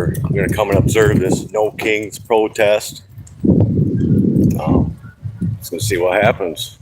We're going to come and observe this No Kings protest. Let's go see what happens.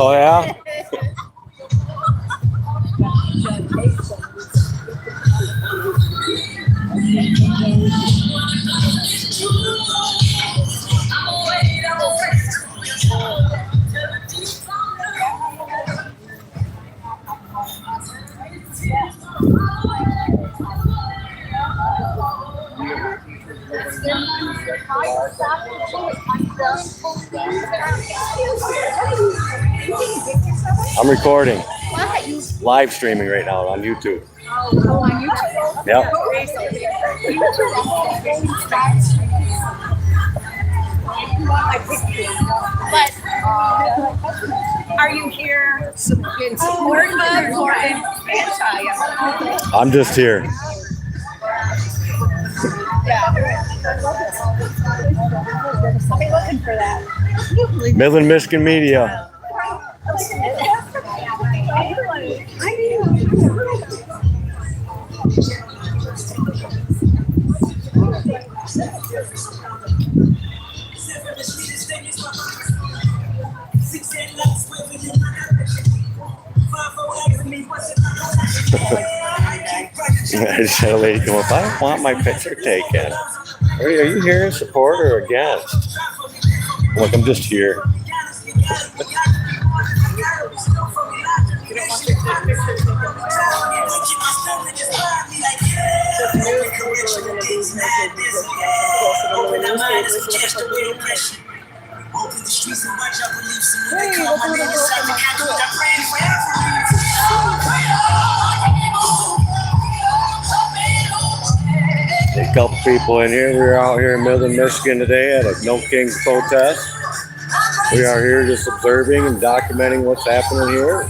Oh yeah? I'm recording. Live streaming right now on YouTube. Oh, on YouTube? Yep. But are you here in support of or anti? I'm just here. Yeah. I'll be looking for that. Midland, Michigan Media. I just had a lady come up. I don't want my picture taken. Are you here in support or against? Look, I'm just here. A couple people in here. We're out here in Midland, Michigan today at a No Kings protest. We are here just observing and documenting what's happening here. How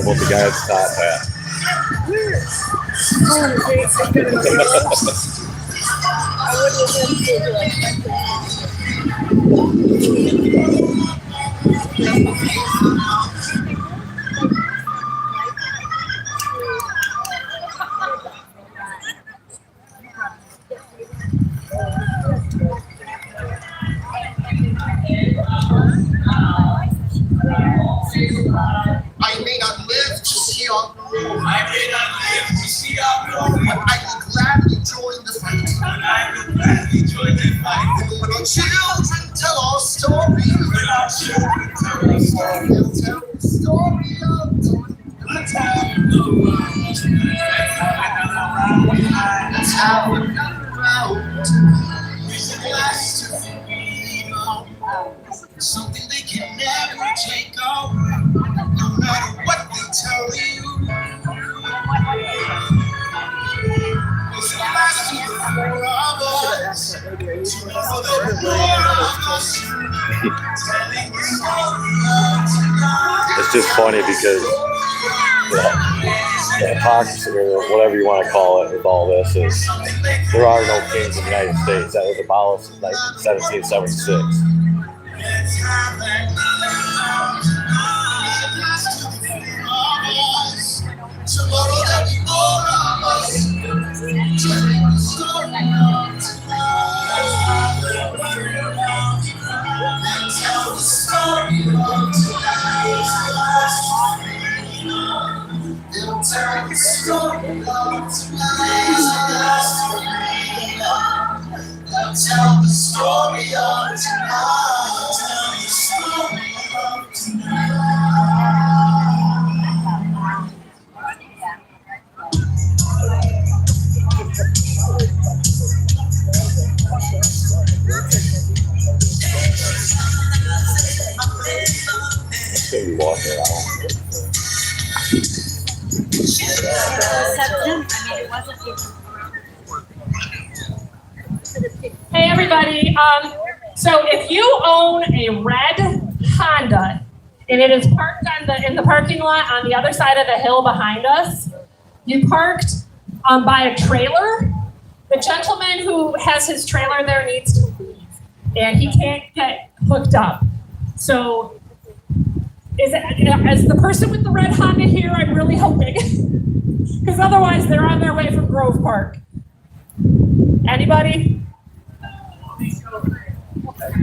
about the guy at the top hat? I may not live to see our glory. I may not live to see our glory. But I will gladly join the fight. But I will gladly join the fight. When our children tell our story. When our children tell our story. They'll tell the story of the time. Let's have another round. We can last to freedom. Something they can never take away. No matter what they tell you, it's the last of the four of us. Tomorrow there'll be more of us. Telling the story of tonight. It's just funny because the hypocrisy or whatever you want to call it with all this is there are no kings in the United States. That was abolished in 1776. Let's have that tomorrow there'll be more of us. Telling the story of tonight. Tell the story of tonight. They'll tell the story of tonight. They'll tell the story of tonight. Tell the story of tonight. It's gonna be walking around. Hey everybody, so if you own a red Honda and it is parked in the parking lot on the other side of the hill behind us, you parked by a trailer, the gentleman who has his trailer there needs to leave and he can't get hooked up. So is the person with the red Honda here, I'm really hoping, because otherwise they're on their way from Grove Park. Anybody?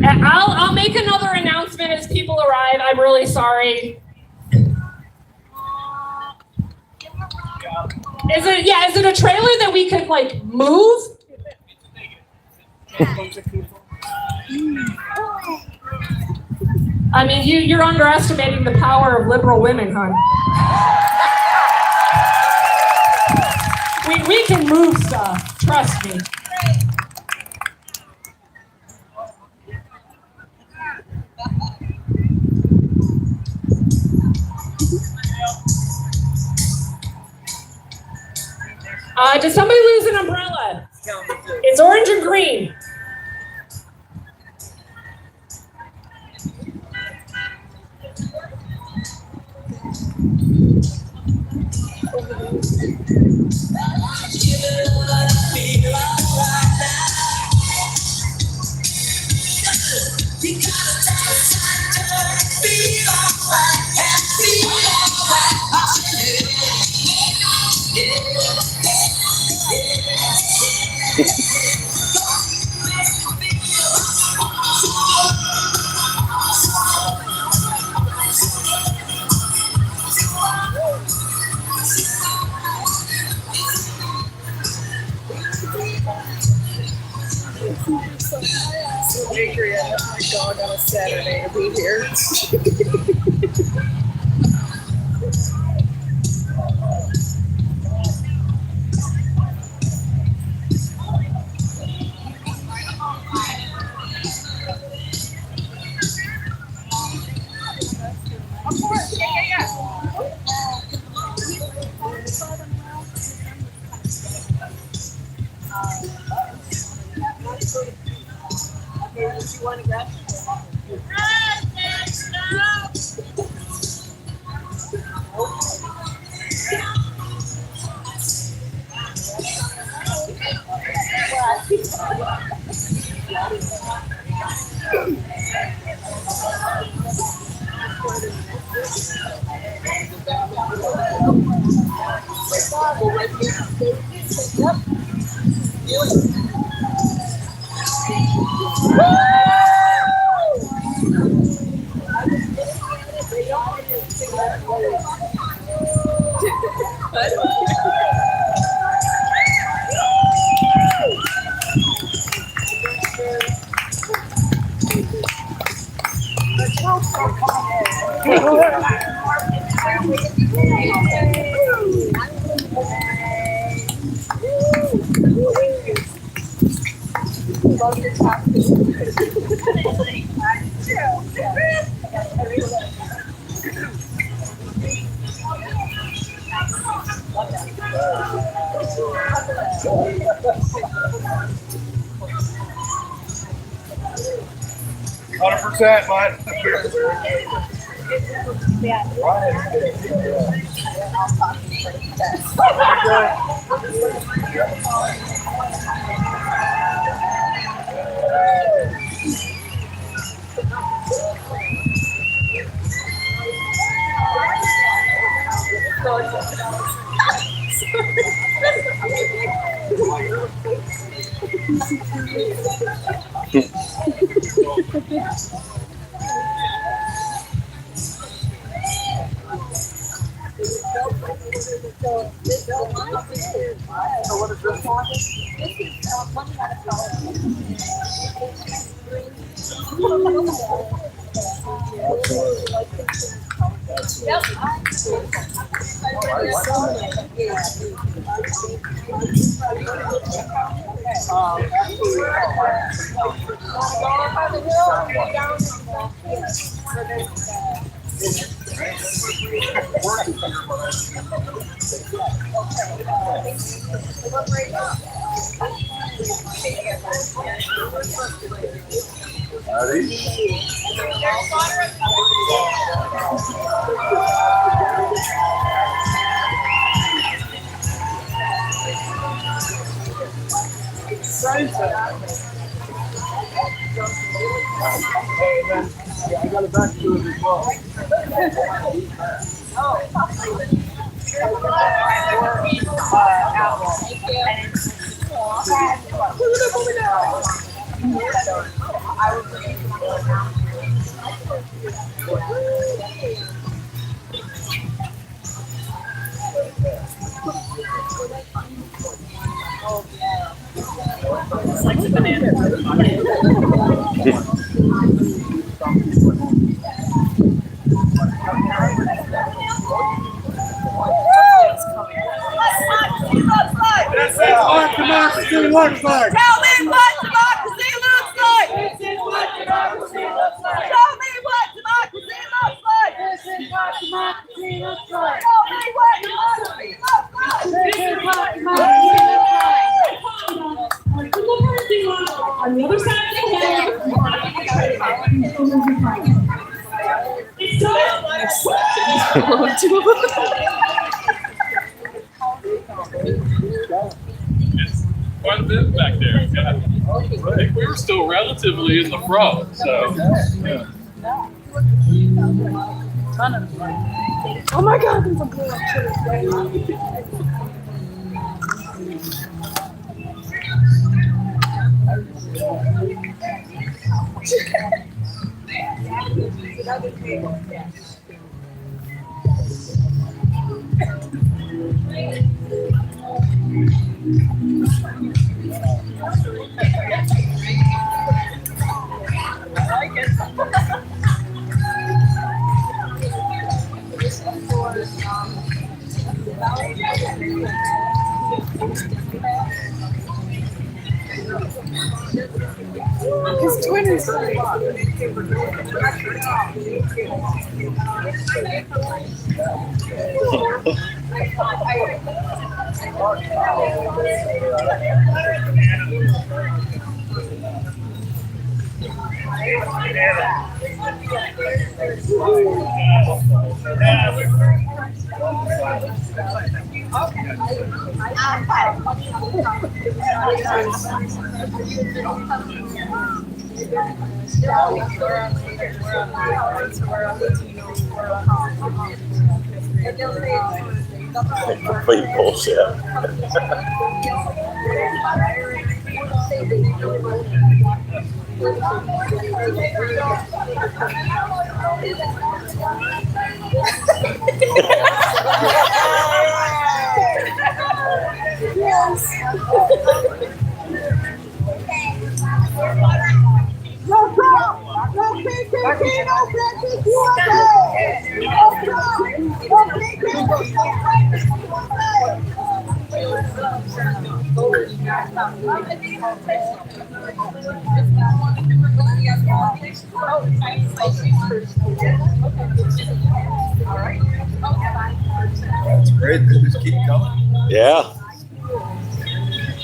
I'll make another announcement as people arrive. I'm really sorry. Is it a trailer that we could like move? I mean, you're underestimating the power of liberal women, hon. We can move stuff, trust me. Did somebody lose an umbrella? It's orange and green. So angry I left my dog on a Saturday to be here. Of course, yeah. If you want to grab %, bud. I got it back to it as well. It's like the banana. This is what democracy looks like. Tell me what democracy looks like. This is what democracy looks like. Show me what democracy looks like. This is what democracy looks like. Show me what democracy looks like. This is what democracy looks like. On the other side of the hill. Quite a bit back there. Yeah. I think we were still relatively in the front, so. Oh my God, there's a blue up His twin is Complete bullshit. No Trump! No PPP! No Brexit USA! No Trump! No PPP! No Brexit USA! That's great. They just keep coming. Yeah.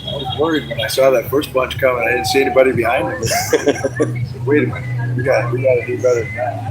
I was worried when I saw that first bunch coming. I didn't see anybody behind them. Wait a minute. We got to do better than that.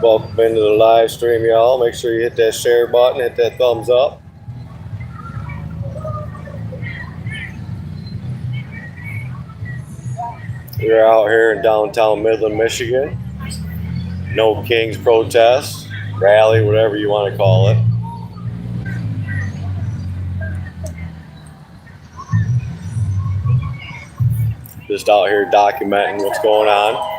Welcome into the live stream, y'all. Make sure you hit that share button, hit that thumbs up. We're out here in downtown Midland, Michigan. No Kings protest, rally, whatever you want to call it. Just out here documenting what's going on.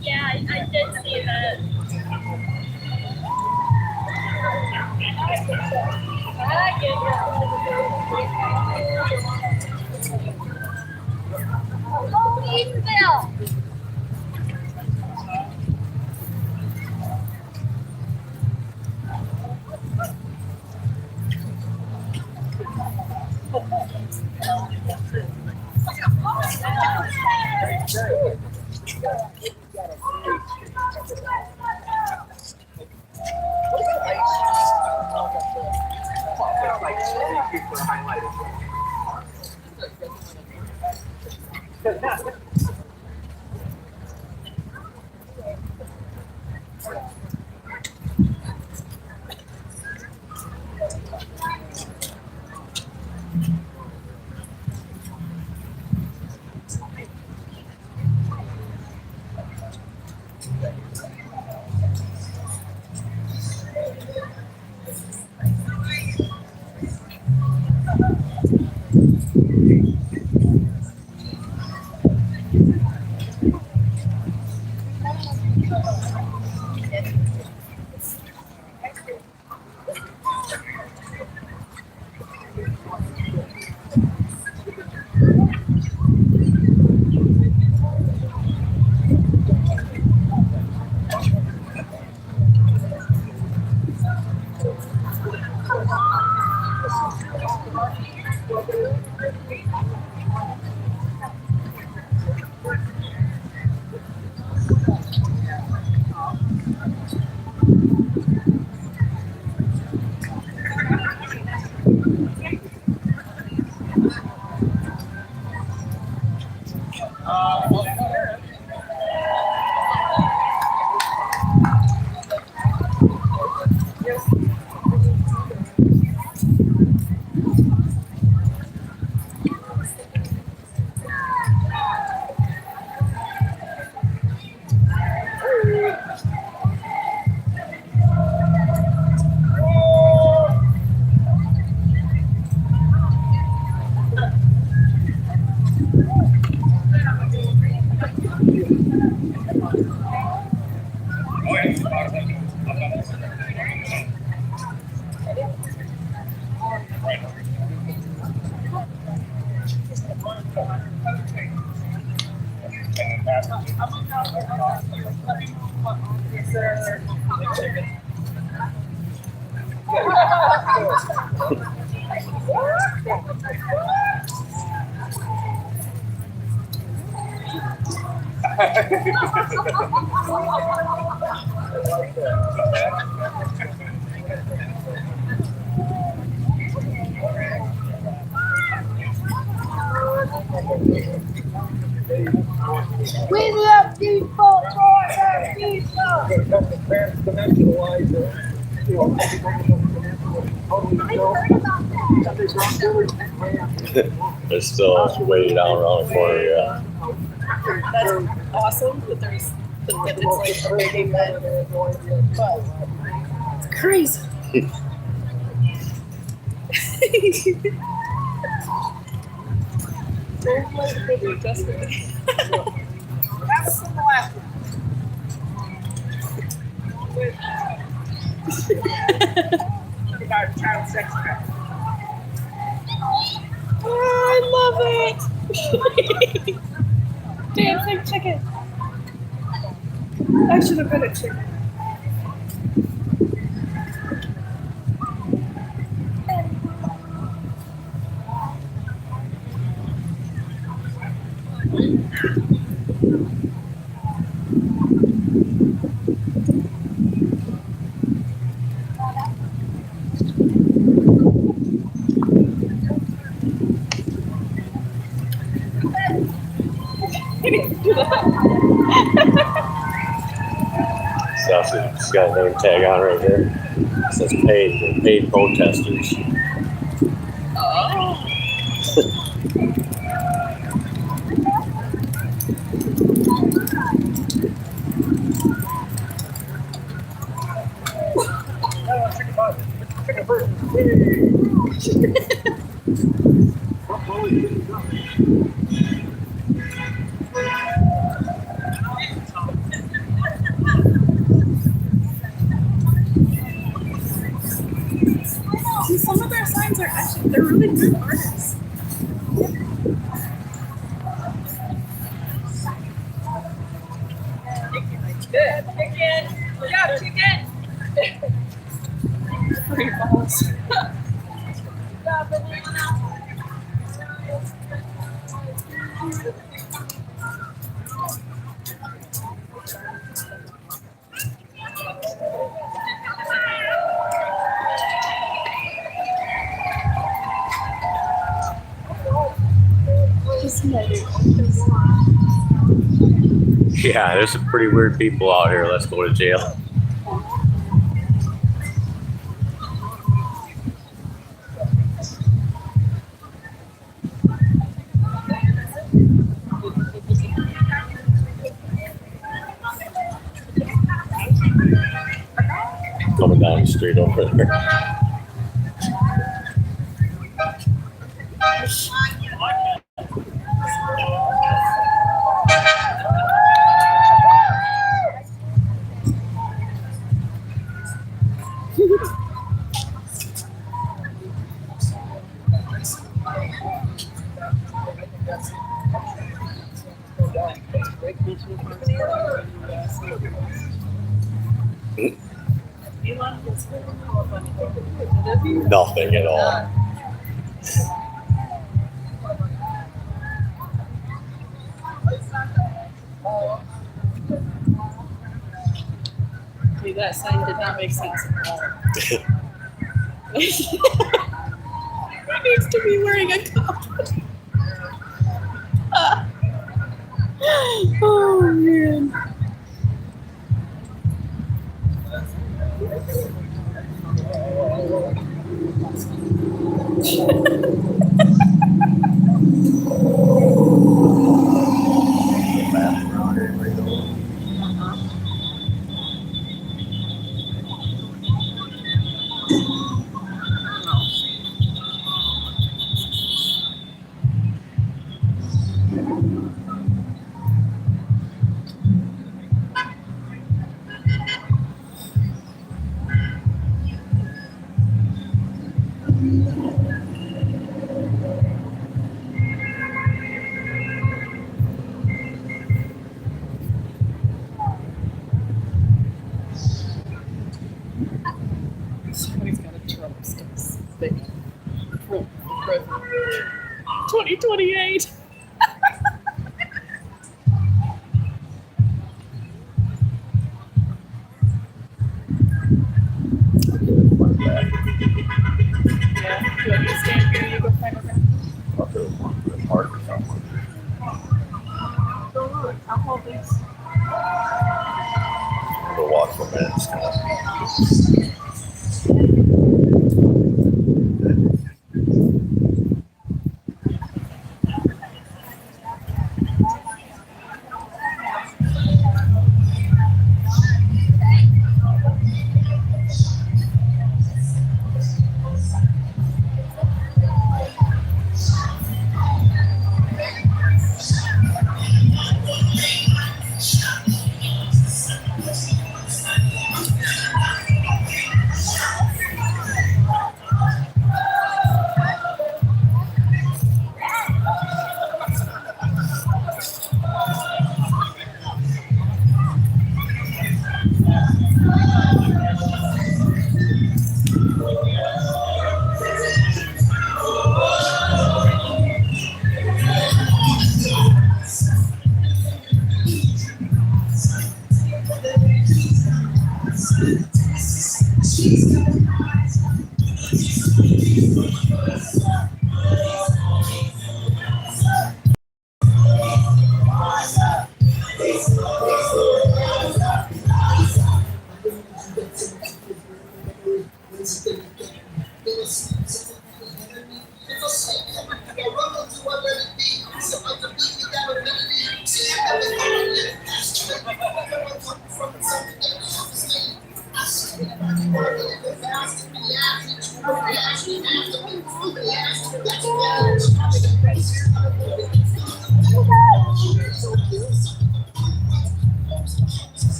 Yeah, I did see that. Oh, Eatonville. We love people for their people. There's still way down around the corner, yeah. That's awesome that there's that it's like a big event, but it's crazy. That's the last one. About child sex crap. I love it. Dancing chicken. I should have been a chicken. So it's got a name tag on right here. It says paid protesters. Oh. See, some of their signs are actually, they're really good artists. Good, chicken. Good job, chicken. Free balls. Good job, banana. Yeah, there's some pretty weird people out here. Let's go to jail. Coming down the street over there. Nothing at all. Dude, that sign did not make sense at all. He needs to be wearing a cup. Oh man. Somebody's got a Trump thing. 2028. Yeah, do you want me to stand here and you go find a friend? I'll hold these. We'll walk for a minute. Just kind of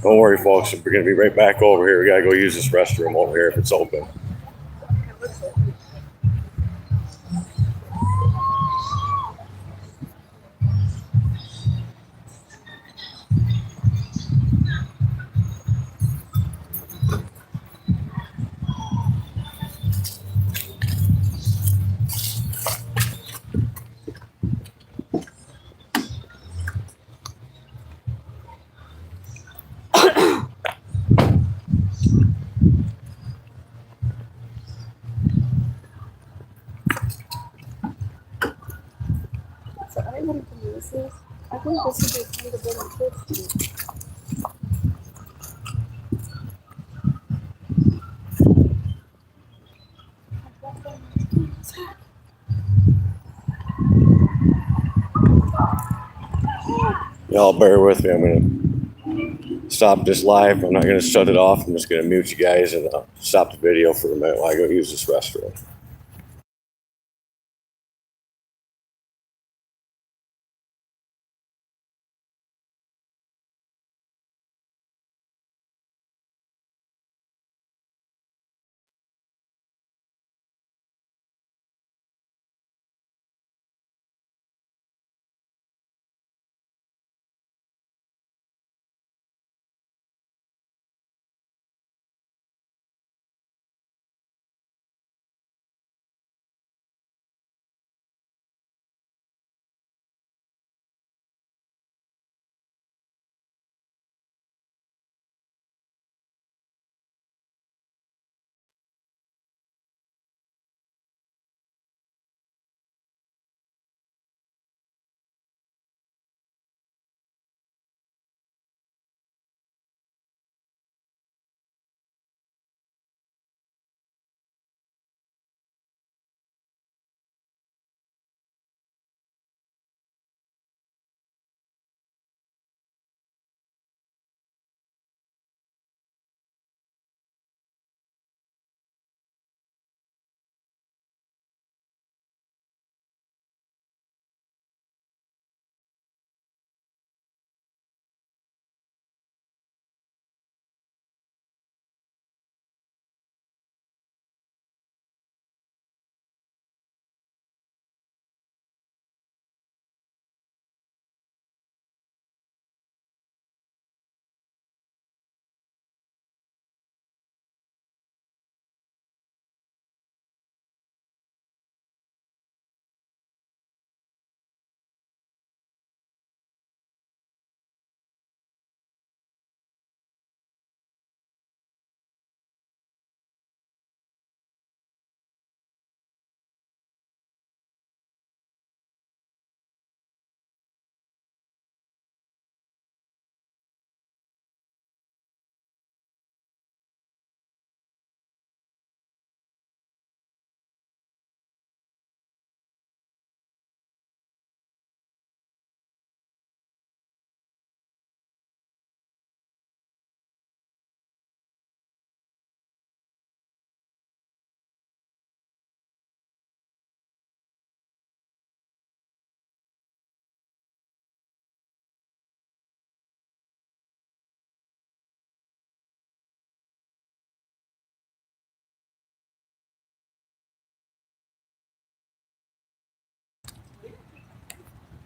don't worry, folks. We're going to be right back over here. We got to go use this restroom over here if it's open. So anybody can use this. I think this would be kind of good on kids too. Y'all bear with me. I'm going to stop this live. I'm not going to shut it off. I'm just going to mute you guys and stop the video for a minute while I go use this restroom.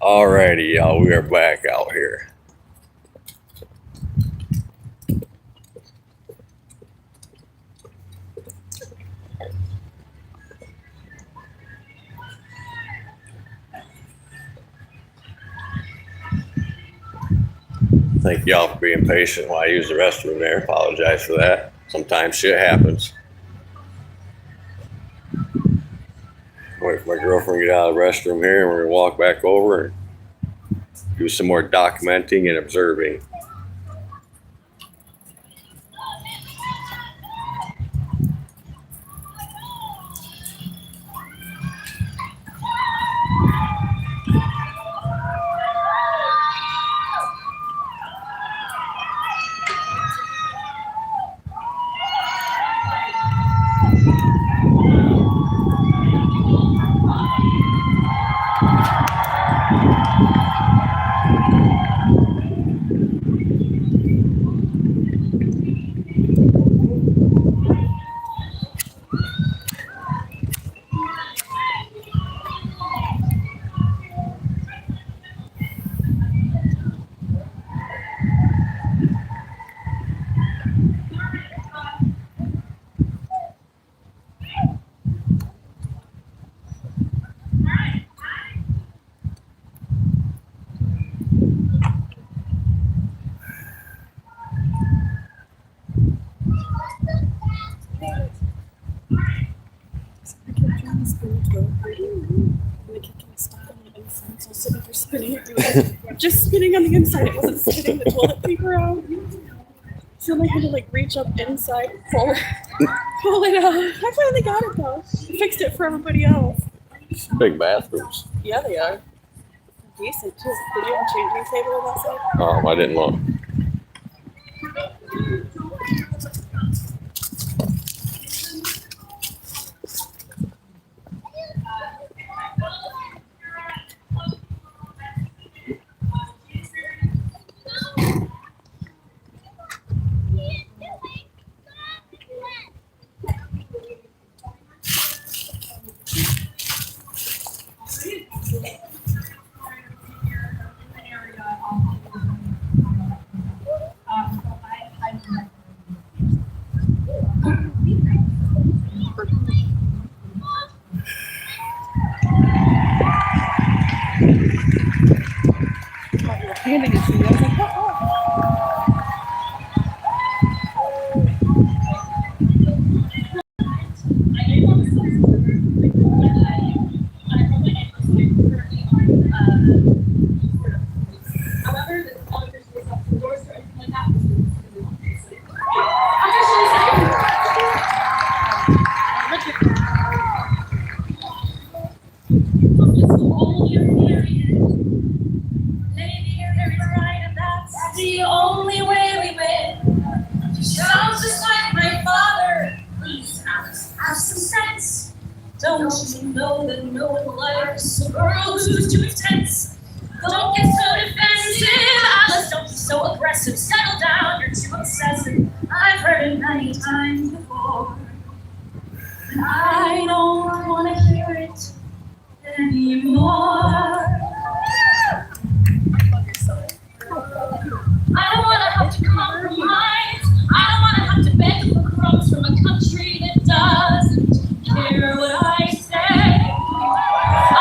Alrighty, y'all, we are back out here. Thank y'all for being patient while I use the restroom there. Apologize for that. Sometimes shit happens. Wait for my girlfriend to get out of the restroom here, and we're gonna walk back over and do some more documenting and observing. Just spinning on the inside. It wasn't spinning the toilet paper out. So I had to like reach up inside, pull it out. I finally got it though. Fixed it for everybody else. Big bathrooms. Yeah, they are. Decent too. Did you have a changing table on that side? I didn't look. Handing it to me. I was like, oh. The only way we win. Sounds just like my father. Please, Alice, have some sense. Don't you know that no one likes a girl who's too intense? Don't get so defensive, Alice. Don't be so aggressive. Settle down, you're too obsessive. I've heard it many times before. And I don't want to hear it anymore. I don't want to have to compromise. I don't want to have to beg for crumbs from a country that doesn't care what I say. I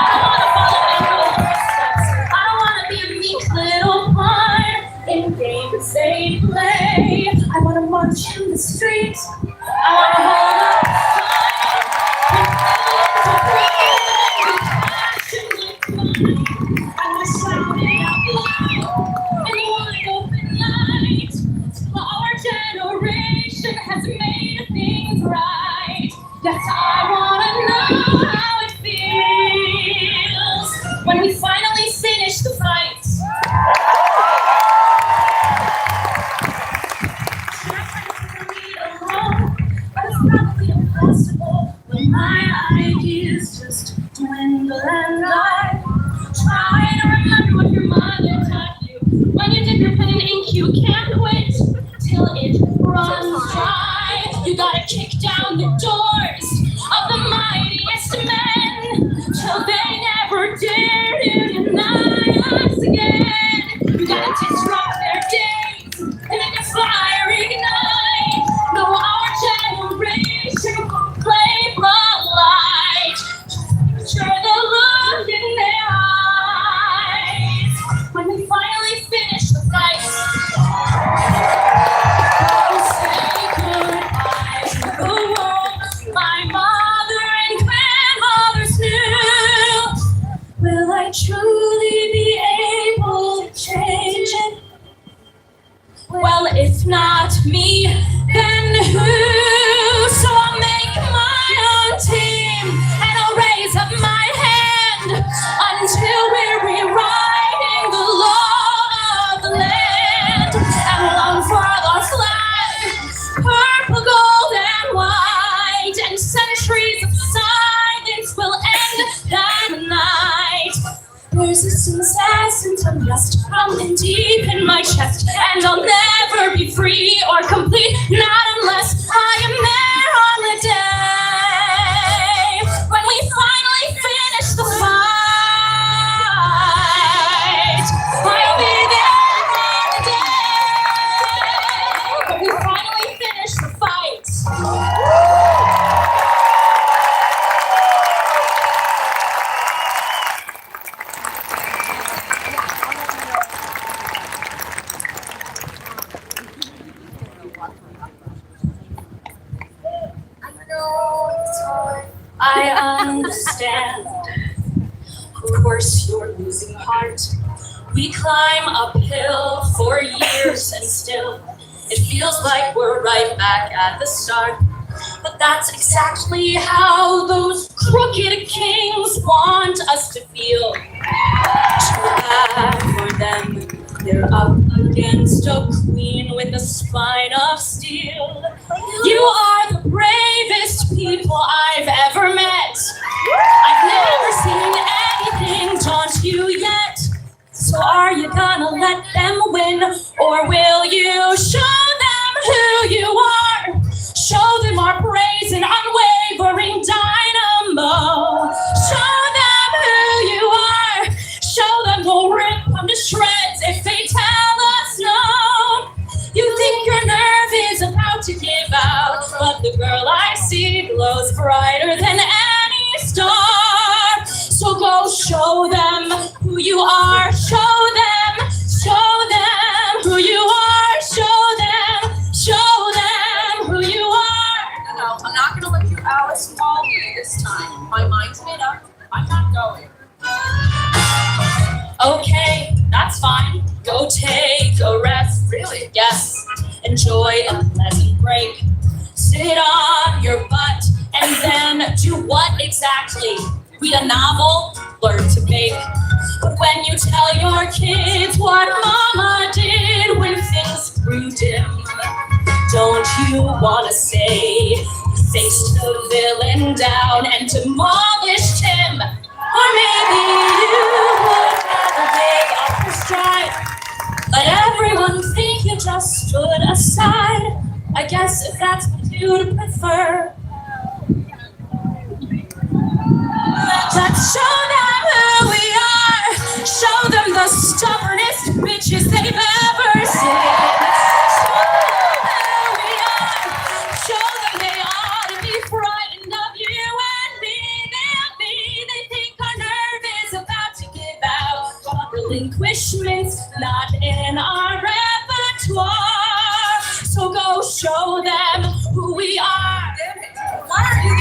don't want to follow in your footsteps. I don't want to be a meek little pawn in games they play. I want to march in the street. I want to hold up signs. I want to shout it out loud. Generation has made things right. Yes, I want to know how it feels when we finally finish the fight. Should I try to lead alone? rust from deep in my chest, and I'll never be free or complete, not unless I am there on the day when we finally finish the fight. I'll be there on the day when we finally finish the fight. I understand. Of course, you're losing heart. We climb uphill for years and still it feels like we're right back at the start. But that's exactly how those crooked kings want us to feel. Too bad for them. They're up against a queen with a spine of steel. You are the bravest people I've ever met. I've never seen anything daunt you yet. So are you gonna let them win, or will you show them who you are? Show them our brazen, unwavering dynamo. Show them who you are. Show them we'll rip them to shreds if they tell us no. You think your nerve is about to give out, but the girl I see glows brighter than any star. So go show them who you are. Show them who you are. Show them who you are. No, I'm not gonna let you Alice call me this time. My mind's made up. I'm not going. Okay, that's fine. Go take a rest. Really? Yes. Enjoy a pleasant break. Sit on your butt and then do what exactly? Read a novel? Learn to bake? But when you tell your kids what mama did when things grew dim, don't you wanna say you faced the villain down and demolished him? Or maybe you would rather dig up your stride. Let everyone think you just stood aside. I guess if that's what you'd prefer. Let's show them who we are. Show them the stubbornest bitches they've ever seen. Show them who we are. Show them they ought to be frightened of you and me. They think our nerve is about to give out. But relinquishment's not in our repertoire. So go show them who we are. Why are you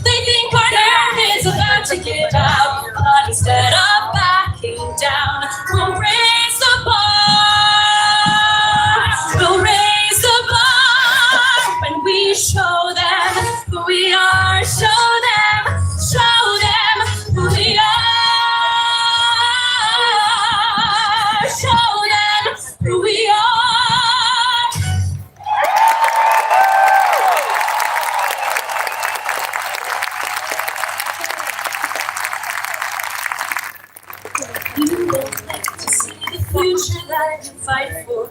They think our nerve is about to give out, but instead of backing down, we'll raise the bar. We'll raise the bar when we show them who we are. Show them who we are. Show them who we are. You would like to see the future that you fight for.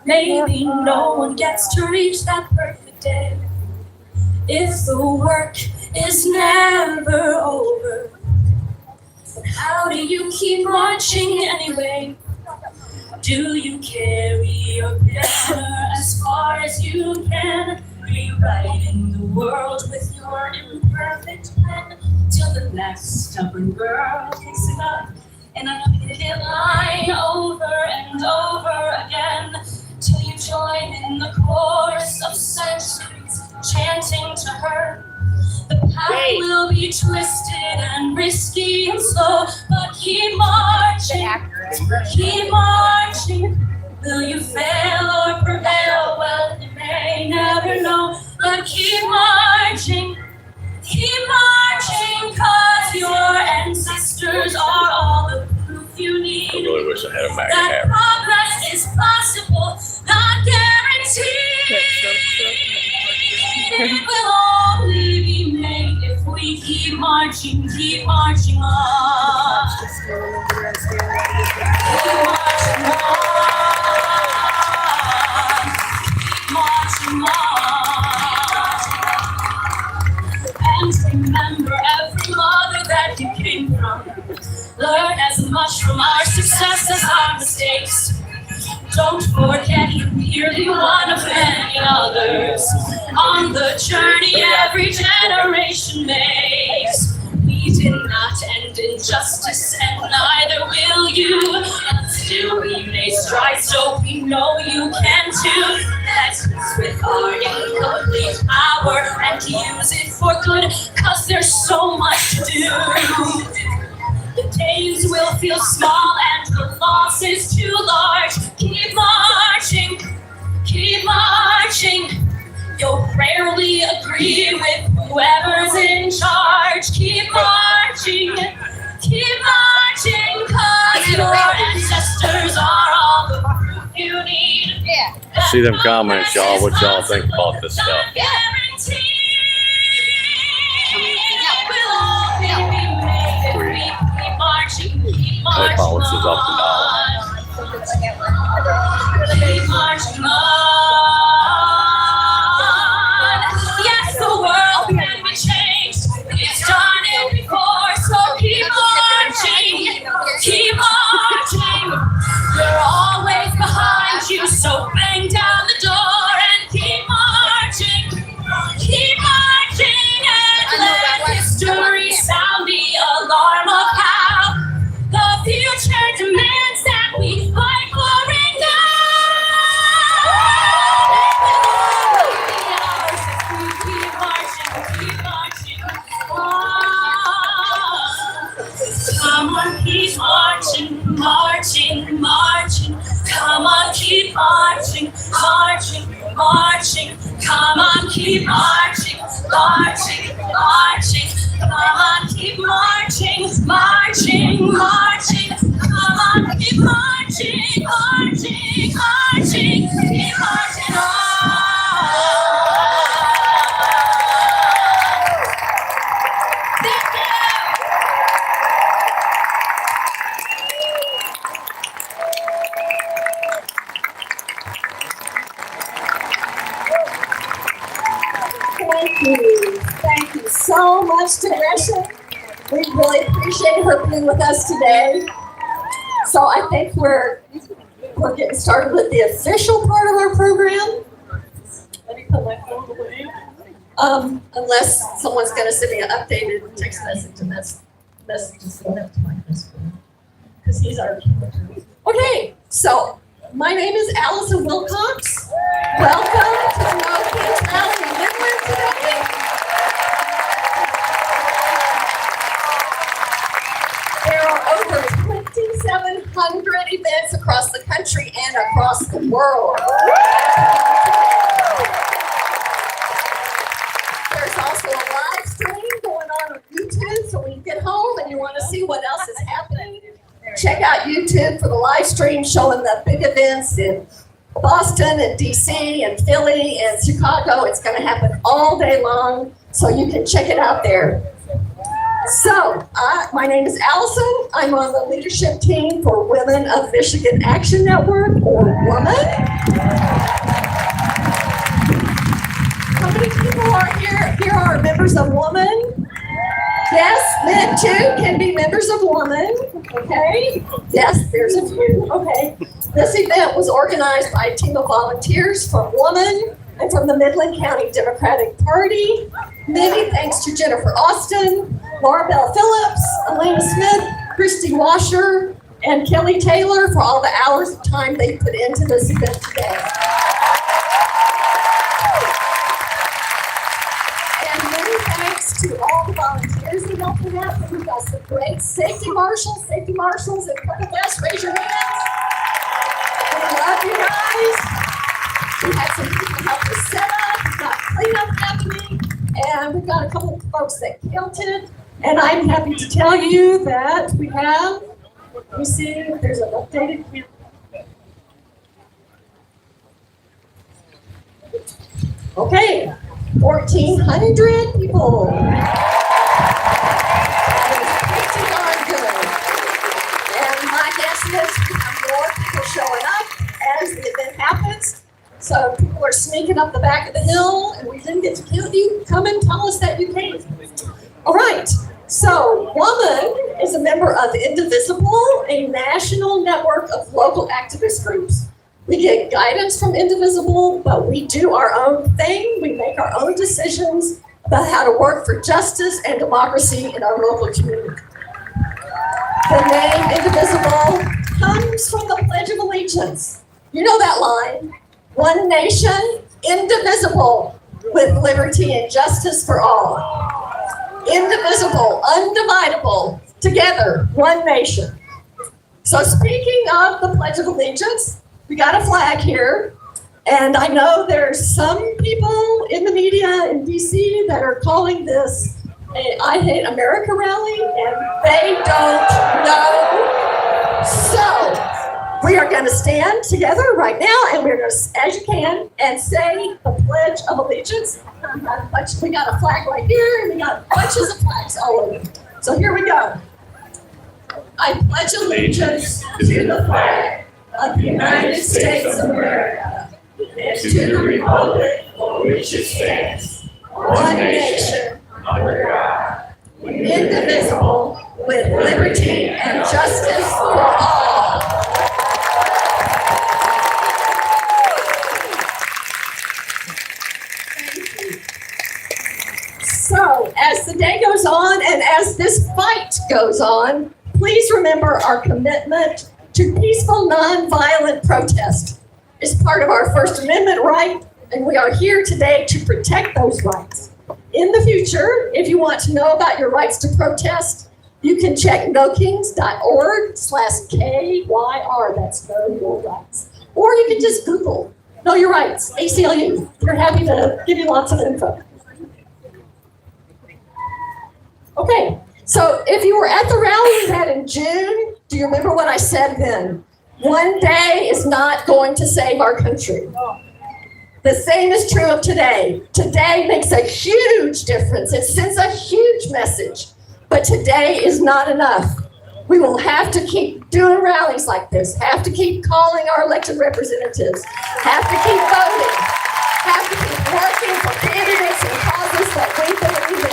Maybe no one gets to reach that perfect day. If the work is never over, then how do you keep marching anyway? Do you carry your banner as far as you can, rewriting the world with your imperfect pen, till the next stubborn girl picks it up in a hidden line over and over again, till you join in the chorus of centuries, chanting to her. The path will be twisted and risky and slow, but keep marching, keep marching. Will you fail or prevail? Well, you may never know, but keep marching, 'cause your ancestors are all the proof you need. I really wish I had a Mac That hammer. progress is possible, not guaranteed. It will only be made if we keep keep marching on. Keep marching on. And remember every mother that you came from. Learn as much from our success as our mistakes. Don't forget you're merely one of many others on the journey every generation makes. We did not end in justice, and neither will you. Still we may strive, so we know you can too. Let's use with our incomplete power and use it for good, 'cause there's so much to do. The days will feel small and the loss is too large. Keep marching, keep marching. You'll rarely agree with whoever's in charge. Keep marching, 'cause your ancestors are all the proof you need. See them comments, y'all. What y'all think about this stuff? My policy is up and down. Keep marching on. Yes, the world can be changed. It's done it before, so keep marching. Keep marching. We're always behind you, so bang down the door and keep marching. Keep marching and let history sound the alarm of how the future demands that we fight for it now. Come on, keep marching, marching, marching. Come on, keep marching, marching, marching. Come on, keep marching, marching, marching. Come on, keep marching, marching, marching. Come on, keep marching, marching, marching. Keep marching on. Thank you. Thank you so much to Gresham. We really appreciate her being with us today. So I think we're getting started with the official part of our program. Let me put my phone away. Unless someone's going to send me an updated text message, and that's messages going up to my husband because he's our keeper. Okay, so my name is Allison Wilcox. Welcome to the No Kings Rally in Midland today. There are over 2,700 events across the country and across the world. There's also a live stream going on YouTube, so when you get home and you want to see what else is happening, check out YouTube for the live stream showing the big events in Boston and DC and Philly and Chicago. It's going to happen all day long, so you can check it out there. So, my name is Allison. I'm on the leadership team for Women of Michigan Action Network, or WOMAN. How many people are here? Here are members of WOMAN. Yes, men too can be members of WOMAN. Okay. Yes, there's a few. Okay. This event was organized by a team of volunteers from WOMAN and from the Midland County Democratic Party. Many thanks to Jennifer Austin, Laura Bell Phillips, Elena Smith, Christy Washer, and Kelly Taylor for all the hours of time they put into this event today. And many thanks to all the volunteers that helped with that. We've got some great safety marshals and Purple Vest, raise your hands. We love you guys. We had some people help us set up, we've got cleanup happening, and we've got a couple of folks that kilted. And I'm happy to tell you that we have, let me see if there's an updated count. Okay, 1,400 people. So people are sneaking up the back of the hill and we didn't get to count you. Come and tell us that you came. All right. So Woman is a member of Indivisible, a national network of local activist groups. We get guidance from Indivisible, but we do our own thing. We make our own decisions about how to work for justice and democracy in our local community. The name Indivisible comes from the Pledge of Allegiance. You know that line, one nation, indivisible, with liberty and justice for all. Indivisible, undividable, together, one nation. So speaking of the Pledge of Allegiance, we got a flag here. And I know there's some people in the media in DC that are calling this a I Hate America rally, and they don't know. So we are going to stand together right now, and we're going to, as you can, and say the Pledge of Allegiance. We got a flag right here, and we got bunches of flags all over. So here we go. I pledge allegiance to the flag of the United States of America, and to the republic for which it stands, one nation, under God, indivisible, with liberty and justice for all. Thank you. So, as the day goes on and as this fight goes on, please remember our commitment to peaceful, nonviolent protest is part of our First Amendment right, and we are here today to protect those rights. In the future, if you want to know about your rights to protest, you can check nokings.org/KYR, that's Know Your Rights. Or you can just Google Know Your Rights, ACLU. They're happy to give you lots of info. Okay, so if you were at the rally we had in June, do you remember what I said then? One day is not going to save our country. The same is true of today. Today makes a huge difference. It sends a huge message. But today is not enough. We will have to keep doing rallies like this, have to keep calling our elected representatives, have to keep voting, have to keep working for candidates and causes that we believe in.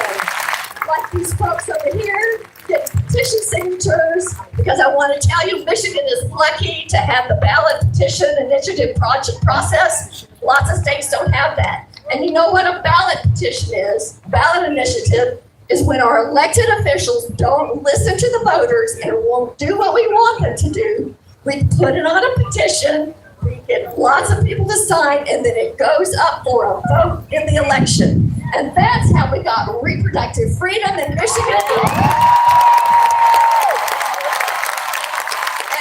Like these folks over here, get petition signatures, because I want to tell you, Michigan is lucky to have the ballot petition initiative project process. Lots of states don't have that. And you know what a ballot petition is? Ballot initiative is when our elected officials don't listen to the voters and won't do what we want them to do. We put it on a petition, we get lots of people to sign, and then it goes up for a vote in the election. And that's how we got reproductive freedom in Michigan. And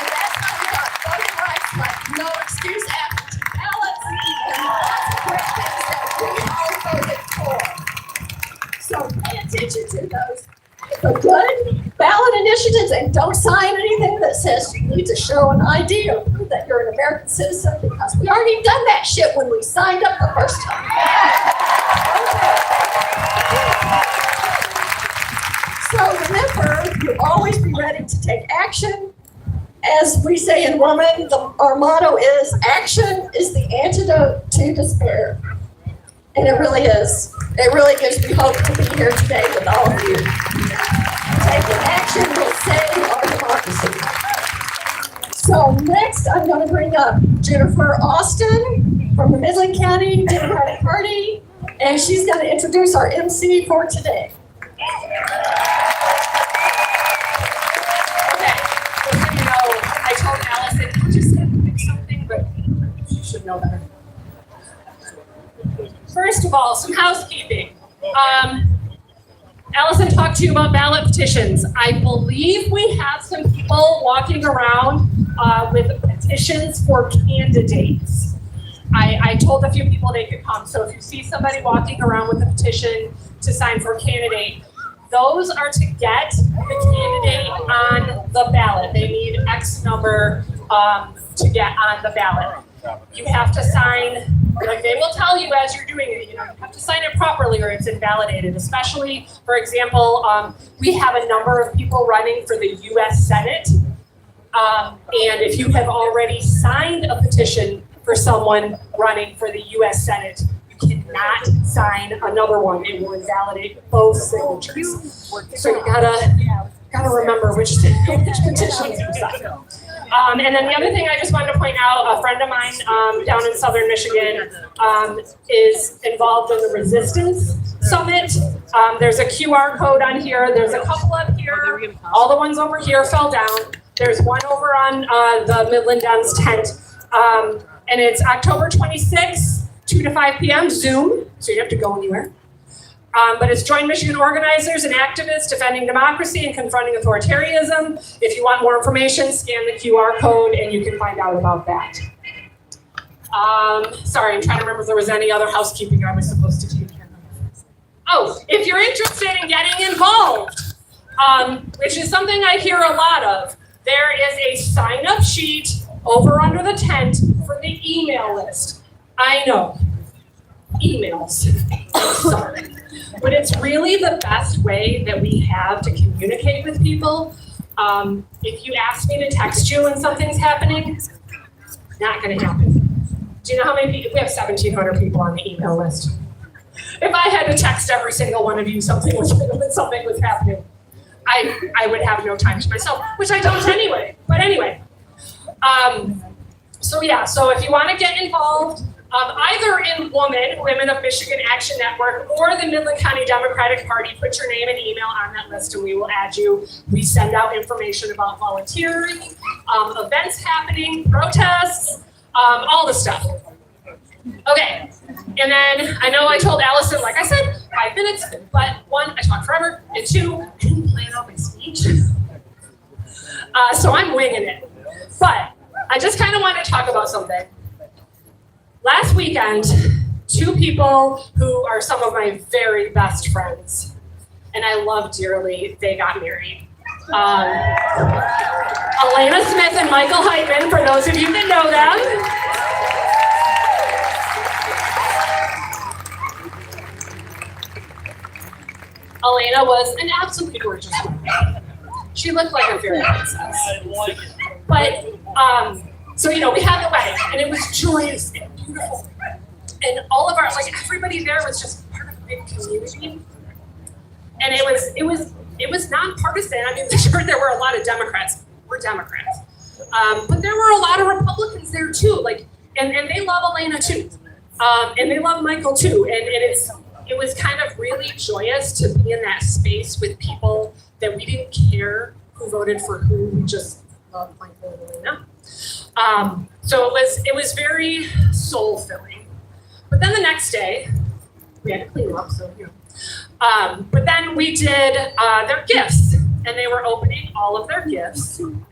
that's how we got voting rights like no excuse absentee ballots and lots of great things that we all voted for. So pay attention to those. The good ballot initiatives, and don't sign anything that says you need to show an ID or prove that you're an American citizen, because we already done that shit when we signed up the first time. So remember, you always be ready to take action. As we say in Woman, our motto is, action is the antidote to despair. And it really is. It really gives me hope to be here today with all of you. Taking action will save our democracy. So next, I'm going to bring up Jennifer Austin from the Midland County Democratic Party, and she's going to introduce our MC for today. Okay, just so you know, I told Allison, I'm just going to pick something, but you should know better. First of all, some housekeeping. Allison talked to you about ballot petitions. I believe we have some people walking around with petitions for candidates. I told a few people they could come. So if you see somebody walking around with a petition to sign for a candidate, those are to get the candidate on the ballot. They need X number to get on the ballot. You have to sign, like they will tell you as you're doing it, you have to sign it properly or it's invalidated. Especially, for example, we have a number of people running for the US Senate. And if you have already signed a petition for someone running for the U.S. Senate. You cannot sign another one. It will invalidate both signatures. So you gotta remember which petitions you sign. And then the other thing I just wanted to point out, a friend of mine down in southern Michigan is involved in the Resistance Summit. There's a QR code on here. There's a couple up here. All the ones over here fell down. There's one over on the Midland tent. And it's October 26th, 2 to 5 p.m. Zoom, so you don't have to go anywhere. But it's Join Michigan Organizers and Activists Defending Democracy and Confronting Authoritarianism. If you want more information, scan the QR code and you can find out about that. Sorry, I'm trying to remember if there was any other housekeeping I was supposed to take care of. Oh, if you're interested in getting involved, which is something I hear a lot of, there is a sign-up sheet over under the tent for the email list. I know, emails, sorry. But it's really the best way that we have to communicate with people. If you ask me to text you when something's happening, not gonna happen. Do you know how many people? We have 1,700 people on the email list. If I had to text every single one of you when something was happening, I would have no time to myself, which I don't anyway. But anyway, so if you wanna get involved, either in Women of Michigan Action Network, or the Midland County Democratic Party, put your name and email on that list and we will add you. We send out information about volunteering, events happening, protests, all the stuff. Okay, and then I know I told Allison, like I said, 5 minutes, but one, I talk forever, and two, I didn't plan out my speech. So I'm winging it. But I just kind of wanted to talk about something. Last weekend, two people who are some of my very best friends, and I love dearly, they got married. Elena Smith and Michael Heitman, for those of you that know them. Elena was an absolutely gorgeous woman. She looked like a fairy princess. But, so, we had the wedding, and it was joyous and beautiful. And all of our, everybody there was just part of a big community. And it was nonpartisan. I mean, sure, there were a lot of Democrats. We're Democrats. But there were a lot of Republicans there, too. And they love Elena, too. And they love Michael, too. And it was kind of really joyous to be in that space with people that we didn't care who voted for who. We just loved Michael and Elena. So it was very soul-filling. But then the next day, we had to clean up, so but then we did their gifts, and they were opening all of their gifts, and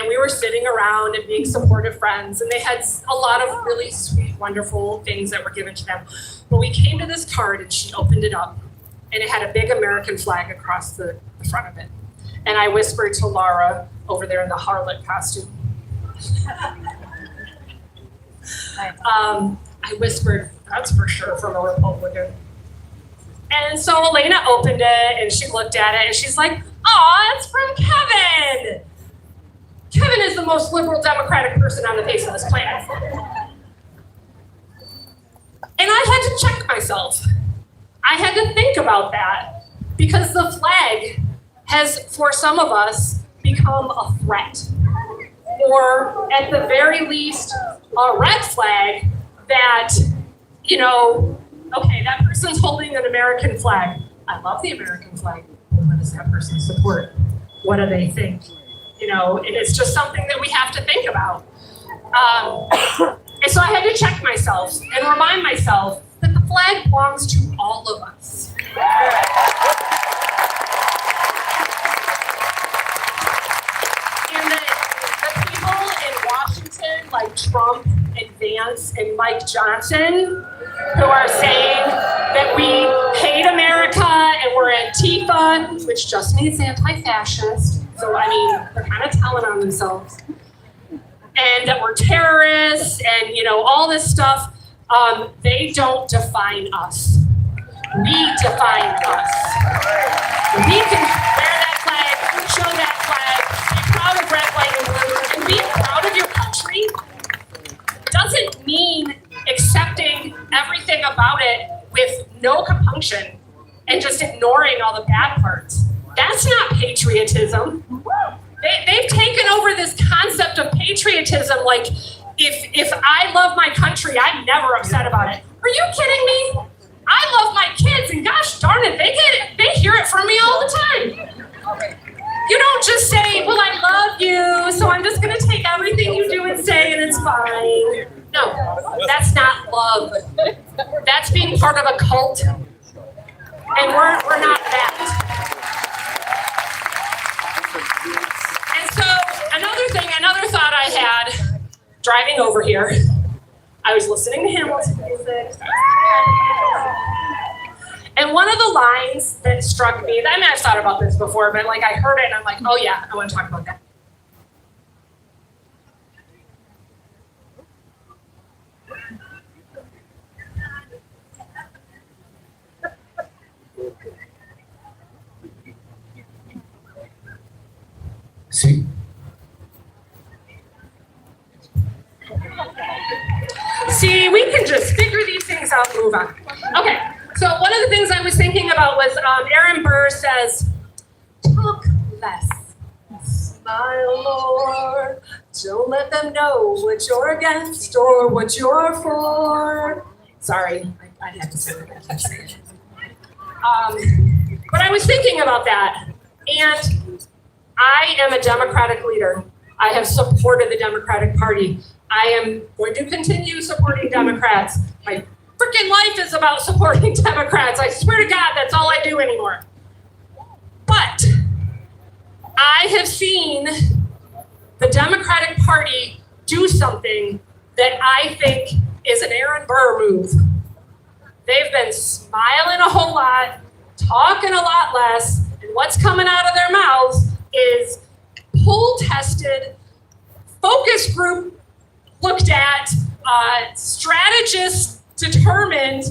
we were sitting around and being supportive friends, and they had a lot of really sweet, wonderful things that were given to them. But we came to this card, and she opened it up, and it had a big American flag across the front of it. And I whispered to Laura over there in the harlot costume. I whispered, that's for sure from a Republican. And so Elena opened it and she looked at it and she's like, "Aw, it's from Kevin. Kevin is the most liberal Democratic person on the face of this planet." And I had to check myself. I had to think about that because the flag has, for some of us, become a threat. Or at the very least, a red flag that, okay, that person's holding an American flag. I love the American flag. What does that person support? What do they think? And it's just something that we have to think about. And so I had to check myself and remind myself that the flag belongs to all of us. And the people in Washington, like Trump and Vance and Mike Johnson, who are saying that we hate America and we're Antifa, which just means anti-fascist. So, they're kind of telling on themselves. And that we're terrorists and, all this stuff. They don't define us. We define us. We can wear that flag, show that flag, be proud of red, white, and blue, and being proud of your country doesn't mean patriotism. They've taken over this concept of patriotism like if I love my country, I'm never upset about it. Are you kidding me? I love my kids, and gosh darn it, they hear it from me all the time. You don't just say, well, I love you, so I'm just gonna take everything you do and say and it's fine. No, that's not love. That's being part of a cult, and we're not that. And so another thought I had driving over here, I was listening to Hamilton music, and one of the lines that struck me, I mean, I've thought about this before, but like I heard it and I'm like, oh yeah, I want to talk about that. See, we can just figure these things out and move on. Okay, so one of the things I was thinking about was Aaron Burr says, talk less, smile more, don't let them know what you're against or what you're for. Sorry, I had to say what I kept saying. But I was thinking about that, and I am a Democratic leader. I have supported the Democratic Party. I am going to continue supporting Democrats. My freaking life is about supporting Democrats. I swear to God, that's all I do anymore. But I have seen the Democratic Party do something that I think is an Aaron Burr move. They've been smiling a whole lot, talking a lot less, and what's coming out of their mouths is poll-tested, focus group looked at, strategists determined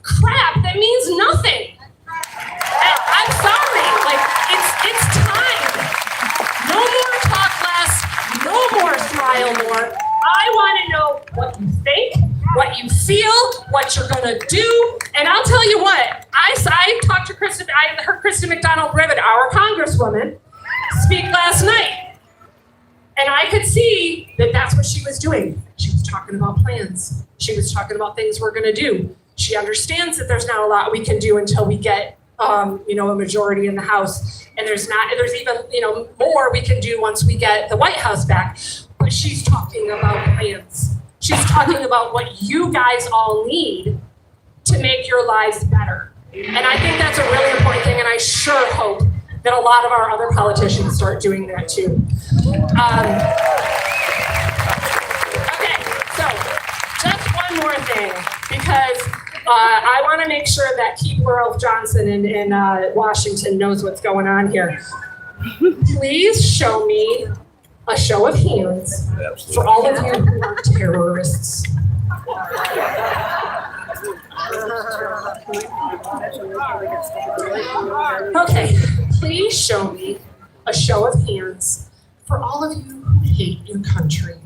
crap that means nothing. And I'm sorry, like it's time. No more talk less, no more smile more. I want to know what you think, what you feel, what you're gonna do. And I'll tell you what, I talked to Kristen, I heard Kristen McDonald-Rivet, our Congresswoman, speak last night. And I could see that that's what she was doing. She was talking about plans. She was talking about things we're gonna do. She understands that there's not a lot we can do until we get, a majority in the House. And there's even, more we can do once we get the White House back. But she's talking about plans. She's talking about what you guys all need to make your lives better. And I think that's a really important thing, and I sure hope that a lot of our other politicians start doing that too. Okay, so just one more thing, because I want to make sure that Keeper of Johnson in Washington knows what's going on here. Please show me a show of hands for all of you who are terrorists. Okay, please show me a show of hands for all of you who hate your country.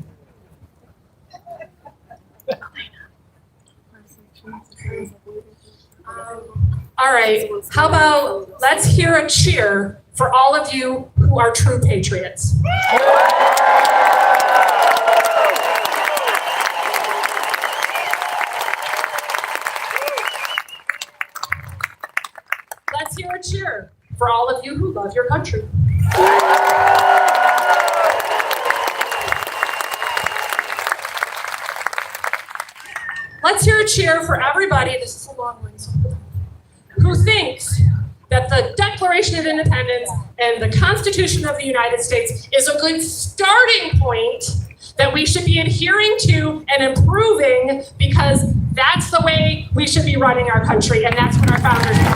All right, how about let's hear a cheer for all of you who are true patriots. Let's hear a cheer for all of you who love your country. Let's hear a cheer for everybody, this is a long one, who thinks that the Declaration of Independence and the Constitution of the United States is a good starting point that we should be adhering to and improving, because that's the way we should be running our country, and that's what our founders did.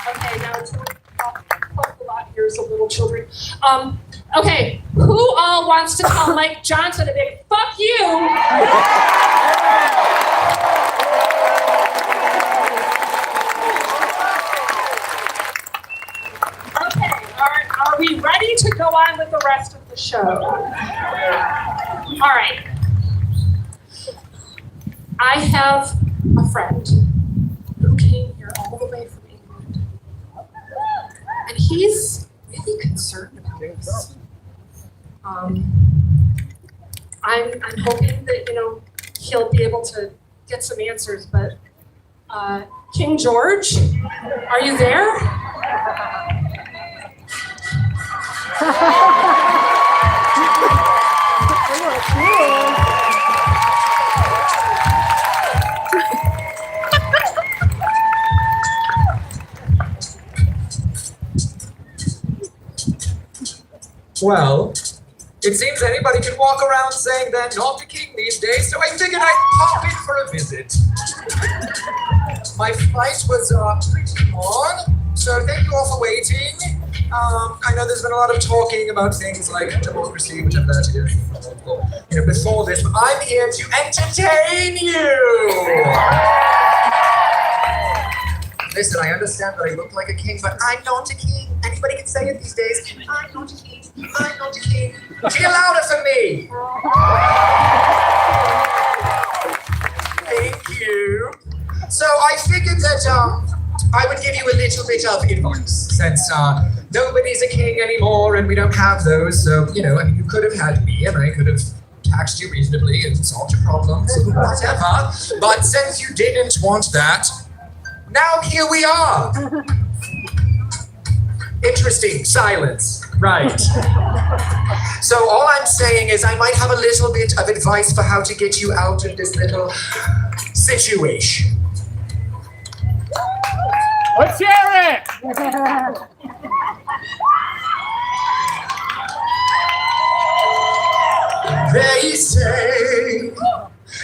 Okay, now to talk a lot here as a little children. Okay, who all wants to tell Mike Johnson a big fuck you? Okay, are we ready to go on with the rest of the show? All right. I have a friend who came here all the way from England, and he's really concerned about this. I'm hoping that he'll be able to get some answers. But King George, are you there? Well, it seems anybody can walk around saying they're not a king these days, so I figured I'd pop in for a visit. My flight was pretty long, so thank you all for waiting. I know there's been a lot of talking about things like democracy, whatever that is, before this, but I'm here to entertain you! Listen, I understand that I look like a king, but I'm not a king. Anybody can say it these days. I'm not a king. I'm not a king. Be louder for me. Thank you. So I figured that I would give you a little bit of advice, since nobody's a king anymore and we don't have those. So, you could have had me and I could have taxed you reasonably and solved your problems and whatever. But since you didn't want that, now here we are. Interesting, silence, right. So all I'm saying is I might have a little bit of advice for how to get you out of this little situation. Let's hear it! They say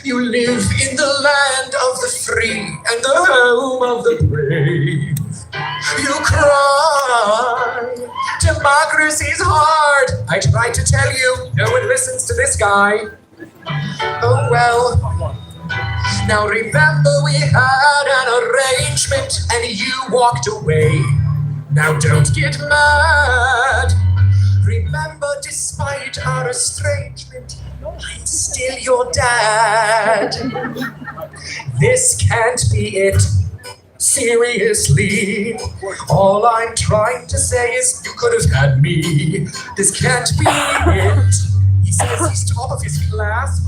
you live in the land of the free and the home of the brave. You cry, democracy's hard. I tried to tell you, no one listens to this guy. Oh well. Now remember we had an arrangement and you walked away. Now don't get mad. Remember, despite our estrangement, I'm still your dad. This can't be it. Seriously, all I'm trying to say is you could have had me. This can't be it. He says he's top of his class.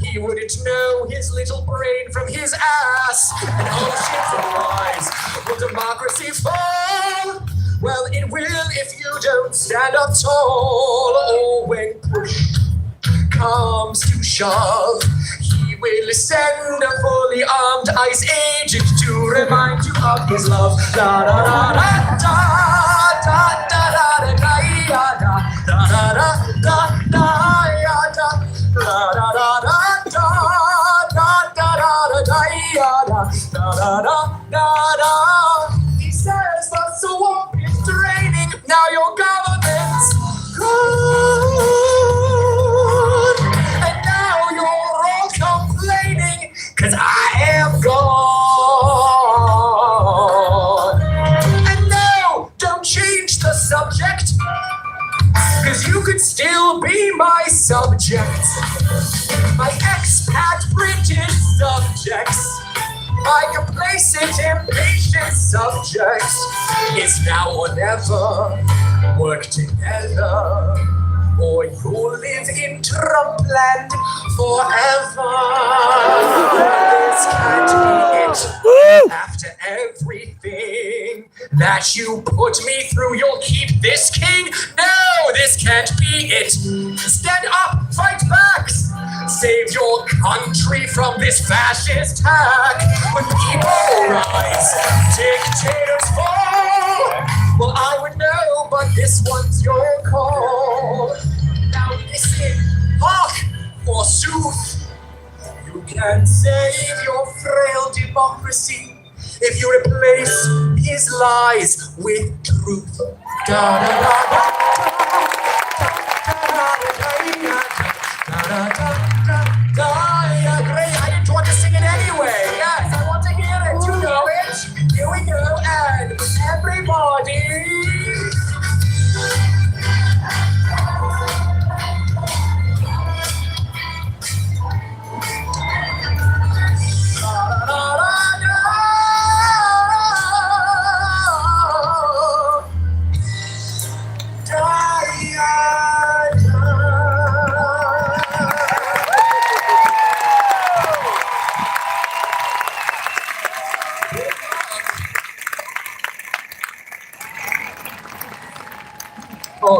He wouldn't know his little brain from his ass. And oceans of lies. Will democracy fall? Well, it will if you don't stand up tall. Or when push comes to shove, he will send a fully armed ice agent to remind you of his love. Da da da da da da da da da da da da da da da he says the swamp is draining. Now your government's gone. And now you're all complaining, 'cause I am gone. And no, don't change the subject, 'cause you could still be my subject. My expat British subjects, my complacent, impatient subjects. It's now or never. Work together, or you'll live in Trumpland forever. This can't be it. After everything that you put me through, you'll keep this king? No, this can't be it. Stand up, fight back. Save your country from this fascist hack. When people rise, dictators fall. Well, I would know, but this one's your call. Now listen, hark, forsooth. You can save your frail democracy if you replace his lies with truth. Da da da da. I didn't want to sing it anyway. Yes, I want to hear it. You know it. Here we go, and everybody.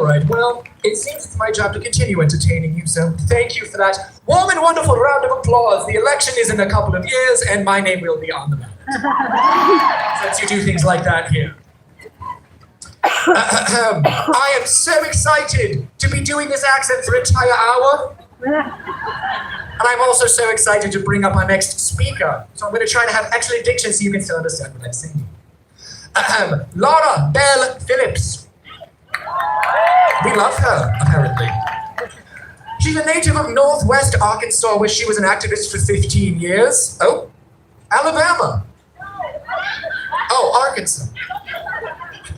right, well, it seems it's my job to continue entertaining you, so thank you for that warm and wonderful round of applause. The election is in a couple of years, and my name will be on the ballot. Since you do things like that here. I am so excited to be doing this accent for an entire hour. And I'm also so excited to bring up our next speaker. So I'm going to try to have excellent diction so you can still understand what I'm saying. Laura Bell Phillips. We love her, apparently. She's a native of Northwest Arkansas, where she was an activist for 15 years. Oh, Alabama. Oh, Arkansas.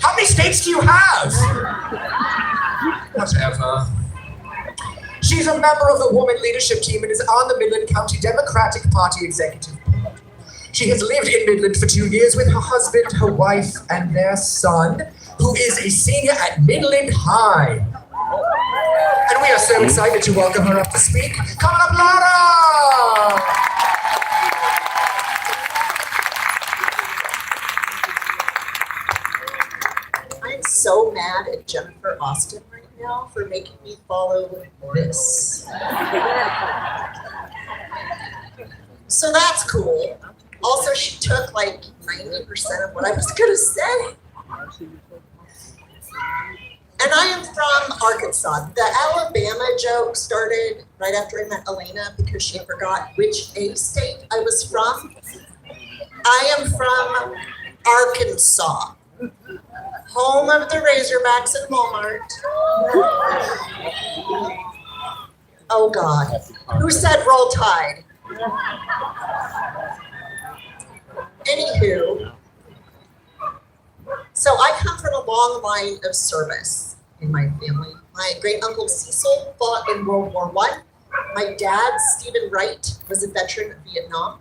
How many states do you have? Whatever. She's a member of the Woman Leadership Team and is on the Midland County Democratic Party Executive Board. She has lived in Midland for 2 years with her husband, her wife, and their son, who is a senior at Midland High. And we are so excited to welcome her up to speak. Come on up, Laura! I'm so mad at Jennifer Austin right now for making me follow this. So that's cool. Also, she took like 90% of what I was gonna say. And I am from Arkansas. The Alabama joke started right after I met Elena because she forgot which A state I was from. I am from Arkansas, home of the Razorbacks and Walmart. Oh God, who said roll tide? Anywho, so I come from a long line of service in my family. My great uncle Cecil fought in World War I. My dad, Stephen Wright, was a veteran of Vietnam.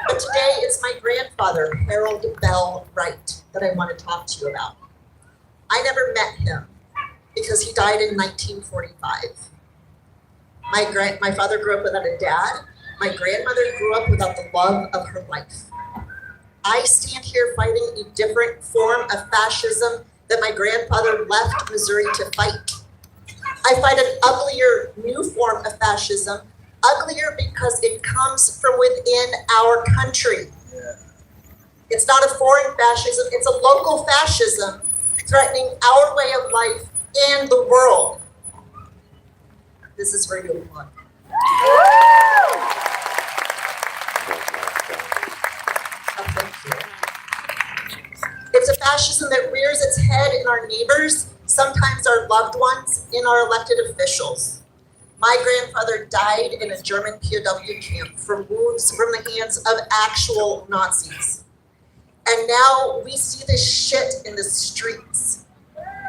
But today it's my grandfather, Harold Bell Wright, that I want to talk to you about. I never met him because he died in 1945. My father grew up without a dad. My grandmother grew up without the love of her life. I stand here fighting a different form of fascism that my grandfather left Missouri to fight. I fight an uglier new form of fascism, uglier because it comes from within our country. It's not a foreign fascism, it's a local fascism threatening our way of life and the world. This is where you'll belong. It's a fascism that rears its head in our neighbors, sometimes our loved ones, in our elected officials. My grandfather died in a German POW camp from wounds from the hands of actual Nazis. And now we see this shit in the streets.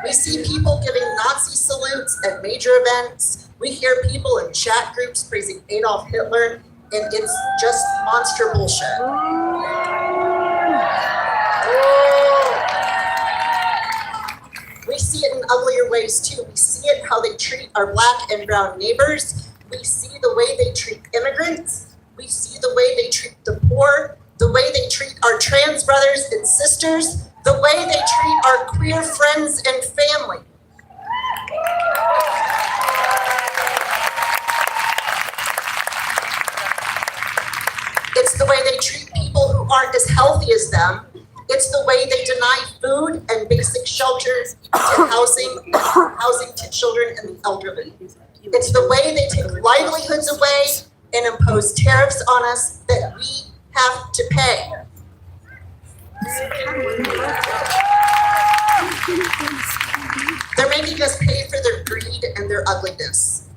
We see people giving Nazi salutes at major events. We hear people in chat groups praising Adolf Hitler, and it's just monster bullshit. We see it in uglier ways too. We see it how they treat our black and brown neighbors. We see the way they treat immigrants. We see the way they treat the poor, the way they treat our trans brothers and sisters, the way they treat our queer friends and family. It's the way they treat people who aren't as healthy as them. It's the way they deny food and basic shelters to housing to children and the elderly. It's the way they take livelihoods away and impose tariffs on us that we have to pay. They're making us pay for their greed and their ugliness.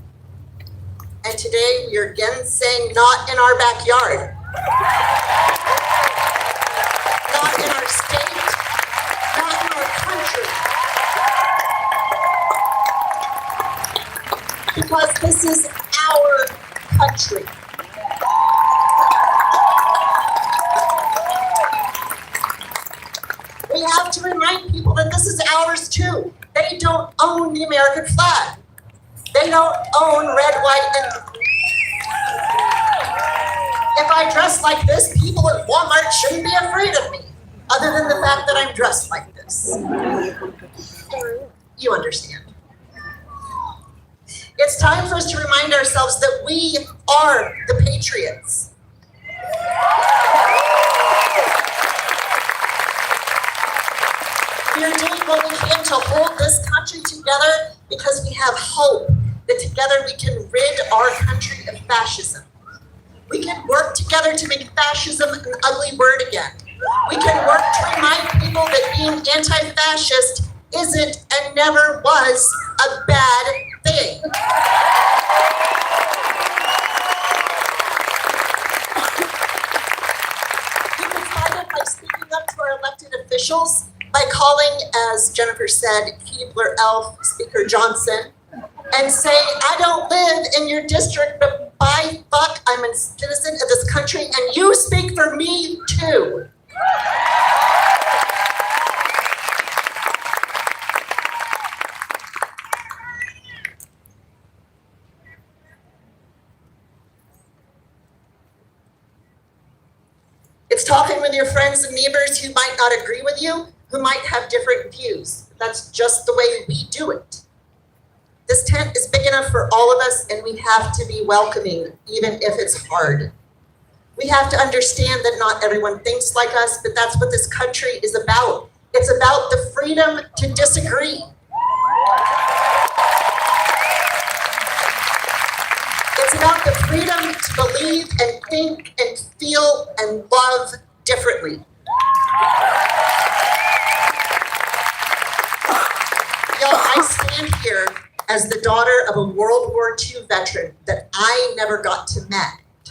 And today we are again saying, not in our backyard. Not in our state, not in our country. Because this is our country. We have to remind people that this is ours too. They don't own the American flag. They don't own red, white, and if I dress like this, people at Walmart shouldn't be afraid of me, other than the fact that I'm dressed like this. You understand. It's time for us to remind ourselves that we are the patriots. We are doing what we can to hold this country together because we have hope that together we can rid our country of fascism. We can work together to make fascism an ugly word again. We can work to remind people that being anti-fascist isn't and never was a bad thing. We can fight it by speaking up to our elected officials, by calling, as Jennifer said, Keebler Elf, Speaker Johnson, and saying, I don't live in your district, but by fuck, I'm a citizen of this country, and you speak for me too. It's talking with your friends and neighbors who might not agree with you, who might have different views. That's just the way we do it. This tent is big enough for all of us, and we have to be welcoming, even if it's hard. We have to understand that not everyone thinks like us, but that's what this country is about. It's about the freedom to disagree. It's about the freedom to believe and think and feel and love differently. Y'all, I stand here as the daughter of a World War II veteran that I never got to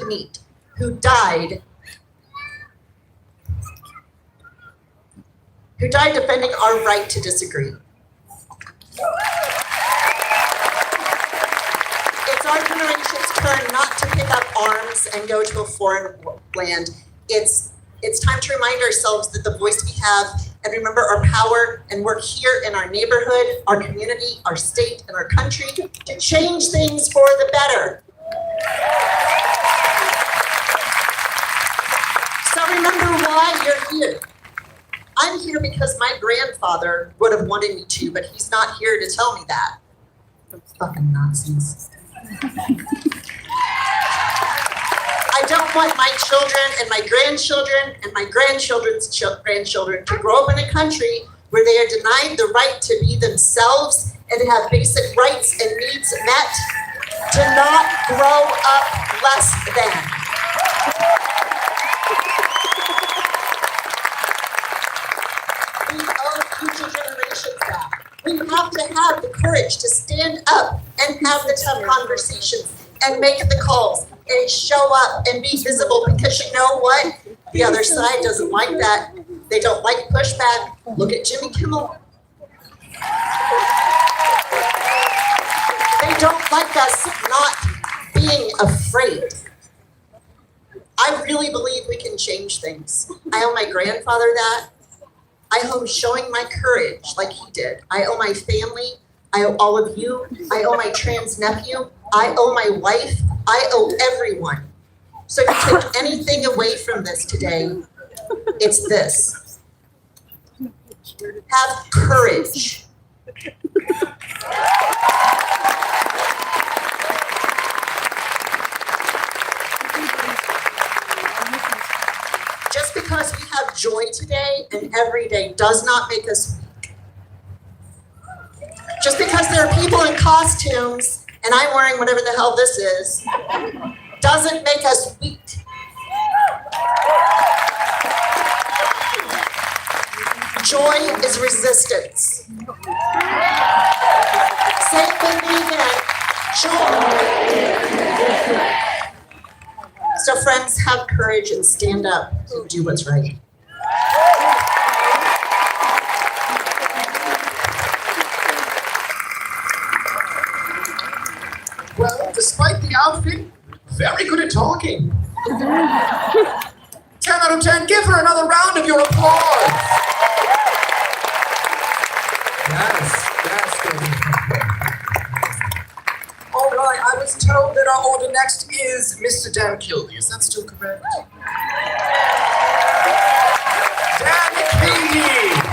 meet, who died defending our right to disagree. It's our generation's turn not to pick up arms and go to a foreign land. It's time to remind ourselves that the voice we have and remember our power and work here in our neighborhood, our community, our state, and our country to change things for the better. So remember why you're here. I'm here because my grandfather would have wanted me to, but he's not here to tell me that. Those fucking Nazis. I don't want my children and my grandchildren and my grandchildren's grandchildren to grow up in a country where they are denied the right to be themselves and to have basic rights and needs met, to not grow up less than. We owe future generations that. We have to have the courage to stand up and have the tough conversations and make the calls and show up and be visible, because you know what? The other side doesn't like that. They don't like pushback. Look at Jimmy Kimmel. They don't like us not being afraid. I really believe we can change things. I owe my grandfather that. I owe showing my courage like he did. I owe my family. I owe all of you. I owe my trans nephew. I owe my wife. I owe everyone. So if you take anything away from this today, it's this. Have courage. Just because we have joy today and every day does not make us weak. Just because there are people in costumes and I'm wearing whatever the hell this is, doesn't make us weak. Joy is resistance. Say it with me again. Joy. So friends, have courage and stand up and do what's right. Well, despite the outfit, very good at talking. 10 out of 10, give her another round of your applause. Yes, baby. All right, I was told that our order next is Mr. Dan Kilby. Is that still correct? Dan Kilby!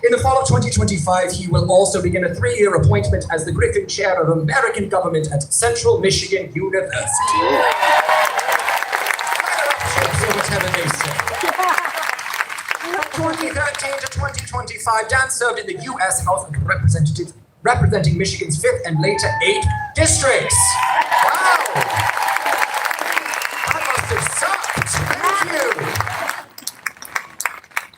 In the fall of 2025, he will also begin a 3-year appointment as the Griffin Chair of American Government at Central Michigan University. So whatever they say. From 2013 to 2025, Dan served in the U.S. House of Representatives, representing Michigan's 5th and later 8 districts. Wow! That must have sucked. Thank you.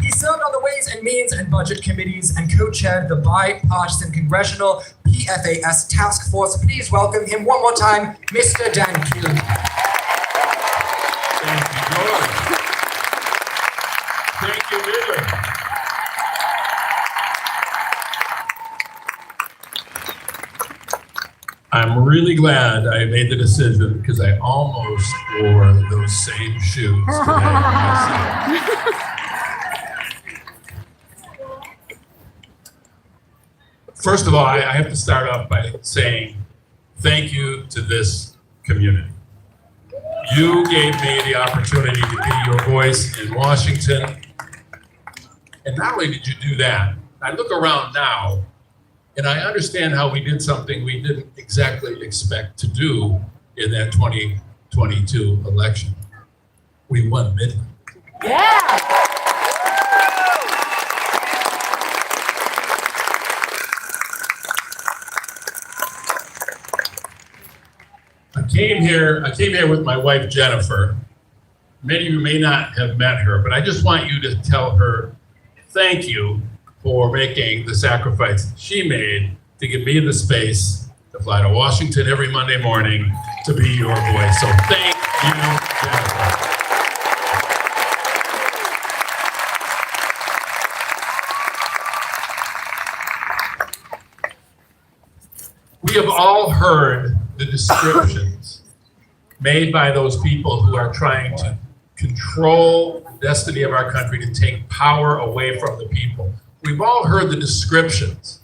He served on the Ways and Means and Budget Committees and co-chaired the bipartisan Congressional PFAS Task Force. Please welcome him one more time, Mr. Dan Killen. Thank you, George. Thank you, Midland. I'm really glad I made the decision because I almost wore those same shoes today. First of all, I have to start off by saying thank you to this community. You gave me the opportunity to be your voice in Washington. And not only did you do that, I look around now and I understand how we did something we didn't exactly expect to do in that 2022 election. We won Midland. Yeah. I came here with my wife, Jennifer. Many of you may not have met her, but I just want you to tell her thank you for making the sacrifice she made to give me the space to fly to Washington every Monday morning to be your voice. So thank you, Jennifer. We have all heard the descriptions made by those people who are trying to control the destiny of our country, to take power away from the people. We've all heard the descriptions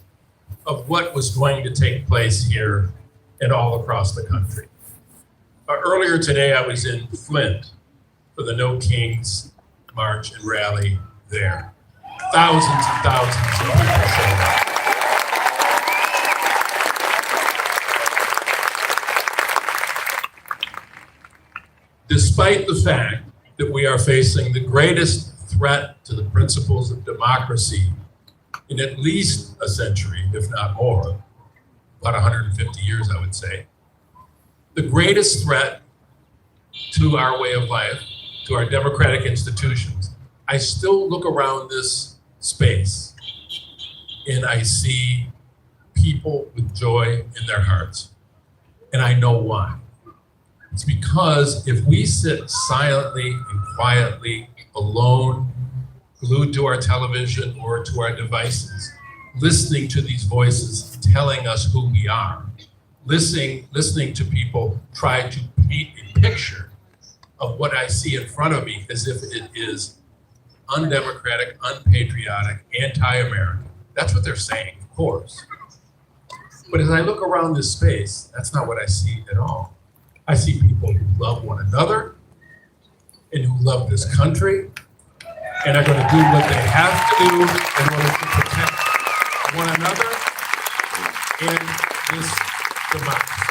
of what was going to take place here and all across the country. Earlier today, I was in Flint for the No Kings March and rally there. Thousands and thousands of people showed up. Despite the fact that we are facing the greatest threat to the principles of democracy in at least a century, if not more, about 150 years, I would say, the greatest threat to our way of life, to our democratic institutions, I still look around this space and I see people with joy in their hearts. And I know why. It's because if we sit silently and quietly, alone, glued to our television or to our devices, listening to these voices telling us who we are, listening to people try to paint a picture of what I see in front of me as if it is undemocratic, unpatriotic, anti-American. That's what they're saying, of course. But as I look around this space, that's not what I see at all. I see people who love one another and who love this country and are going to do what they have to do in order to protect one another and this democracy.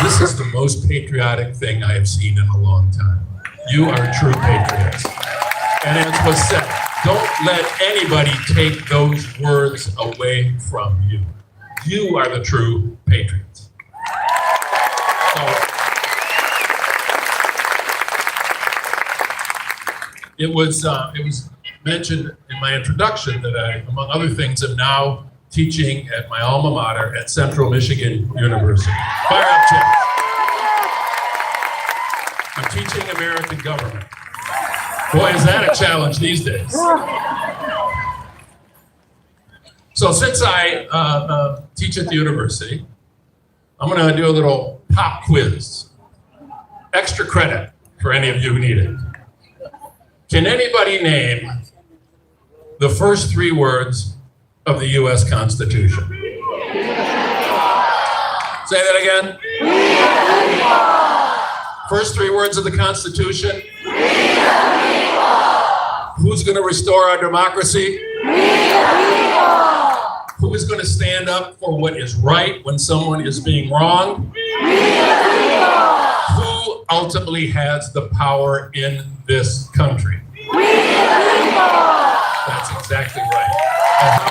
This is the most patriotic thing I have seen in a long time. You are true patriots. And as was said, don't let anybody take those words away from you. You are the true patriots. So, it was mentioned in my introduction that I, among other things, am now teaching at my alma mater at Central Michigan University. Fire up, Chip. I'm teaching American government. Boy, is that a challenge these days. So since I teach at the university, I'm going to do a little pop quiz. Extra credit for any of you who need it. Can anybody name the first 3 words of the U.S. Constitution? Say that again. First three words of the Constitution. Who's going to restore our democracy? Who is going to stand up for what is right when someone is being wrong? Who ultimately has the power in this country? That's exactly right. And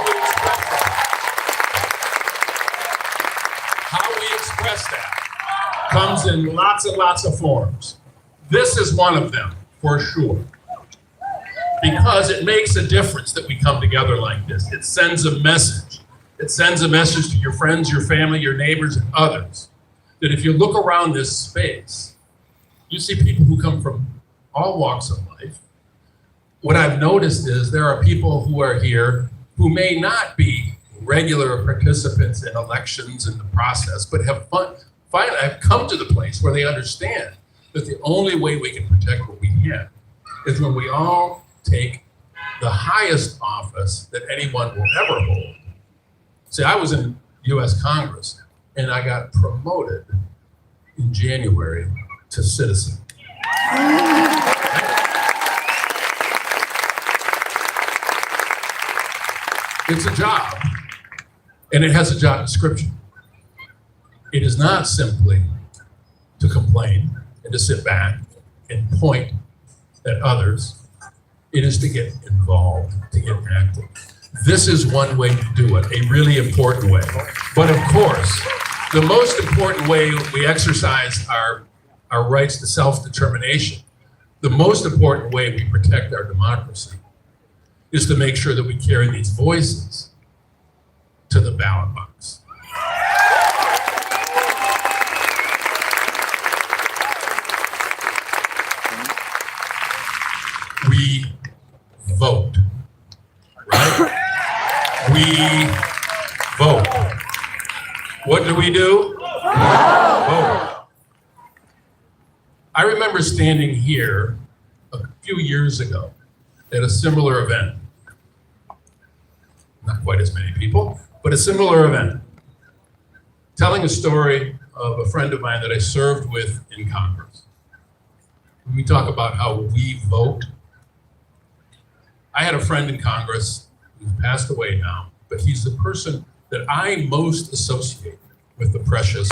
how we express that comes in lots and lots of forms. This is one of them, for sure. Because it makes a difference that we come together like this. It sends a message. It sends a message to your friends, your family, your neighbors, and others, that if you look around this space, you see people who come from all walks of life. What I've noticed is there are people who are here who may not be regular participants in elections and the process, but have finally have come to the place where they understand that the only way we can protect what we have is when we all take the highest office that anyone will ever hold. See, I was in U.S. Congress and I got promoted in January to citizen. It's a job, and it has a job description. It is not simply to complain and to sit back and point at others. It is to get involved, to get active. This is one way to do it, a really important way. But of course, the most important way we exercise our rights to self-determination, the most important way we protect our democracy is to make sure that we carry these voices to the ballot box. We vote, right? We vote. What do we do? Vote. I remember standing here a few years ago at a similar event. Not quite as many people, but a similar event. Telling a story of a friend of mine that I served with in Congress. When we talk about how we vote, I had a friend in Congress who's passed away now, but he's the person that I most associate with the precious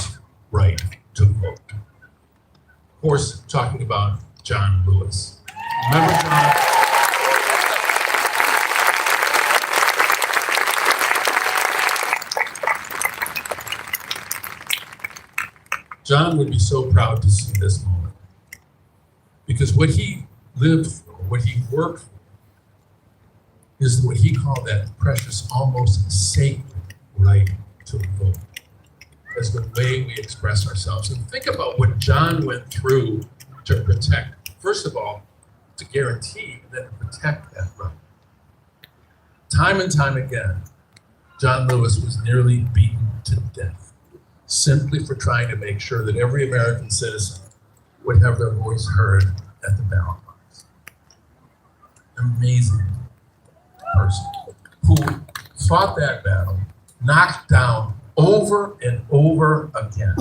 right to vote. Of course, talking about John Lewis. Remember John? John would be so proud to see this moment, because what he lived for, what he worked for, is what he called that precious, almost sacred right to vote, as the way we express ourselves. And think about what John went through to protect, first of all, to guarantee, and then to protect that right. Time and time again, John Lewis was nearly beaten to death, simply for trying to make sure that every American citizen would have their voice heard at the ballot box. Amazing person who fought that battle, knocked down over and over again.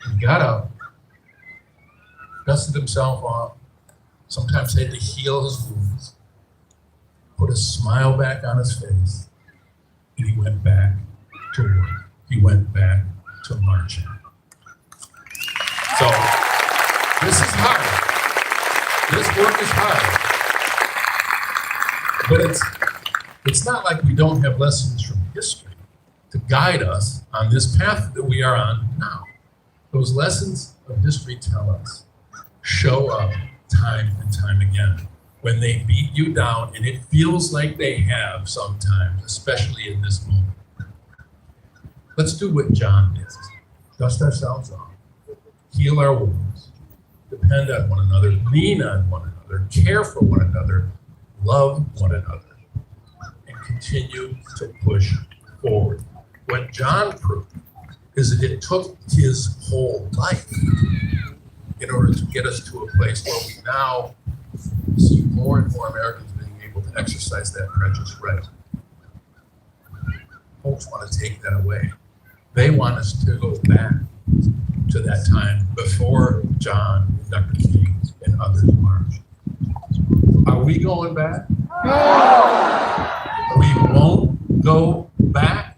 He got up, dusted himself off, sometimes had to heal his wounds, put a smile back on his face, and he went back to work. He went back to marching. So, this is hard. This work is hard. But it's not like we don't have lessons from history to guide us on this path that we are on now. Those lessons of history tell us, show up time and time again. When they beat you down, and it feels like they have sometimes, especially in this moment. Let's do what John did. Dust ourselves off, heal our wounds, depend on one another, lean on one another, care for one another, love one another, and continue to push forward. What John proved is that it took his whole life in order to get us to a place where we now see more and more Americans being able to exercise that precious right. Folks want to take that away. They want us to go back to that time before John, Dr. King, and others marched. Are we going back? We won't go back.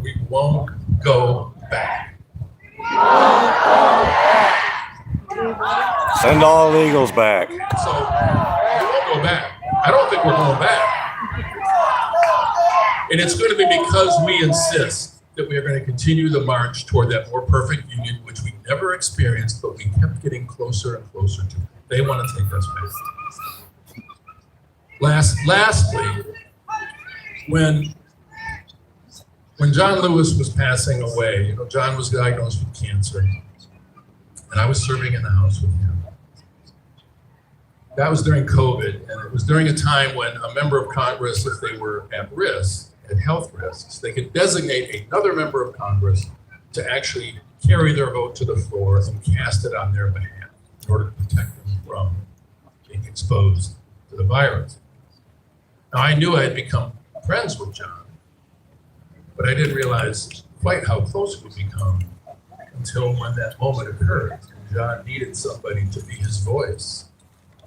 We won't go back. Send all illegals back. So we won't go back. I don't think we're going back. And it's going to be because we insist that we are going to continue the march toward that more perfect union, which we never experienced, but we kept getting closer and closer to. They want to take us back. Lastly, when John Lewis was passing away, John was diagnosed with cancer, and I was serving in the house with him. That was during COVID, and it was during a time when a member of Congress, if they were at risk, at health risks, they could designate another member of Congress to actually carry their vote to the floor and cast it on their behalf in order to protect them from being exposed to the virus. Now, I knew I had become friends with John, but I didn't realize quite how close we'd become until when that moment occurred. And John needed somebody to be his voice,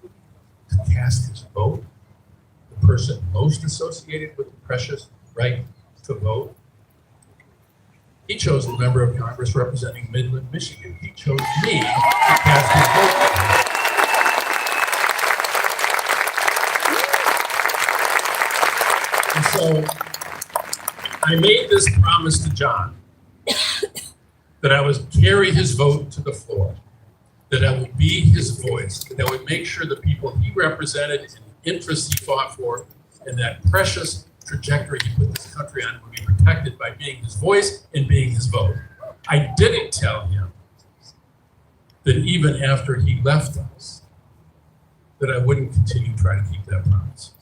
to cast his vote, the person most associated with the precious right to vote. He chose a member of Congress representing Midland, Michigan. He chose me to cast his vote. And so I made this promise to John that I would carry his vote to the floor, that I would be his voice, that I would make sure the people he represented and the interests he fought for and that precious trajectory he put this country on would be protected by being his voice and being his vote. I didn't tell him that even after he left us, that I wouldn't continue to try to keep that promise.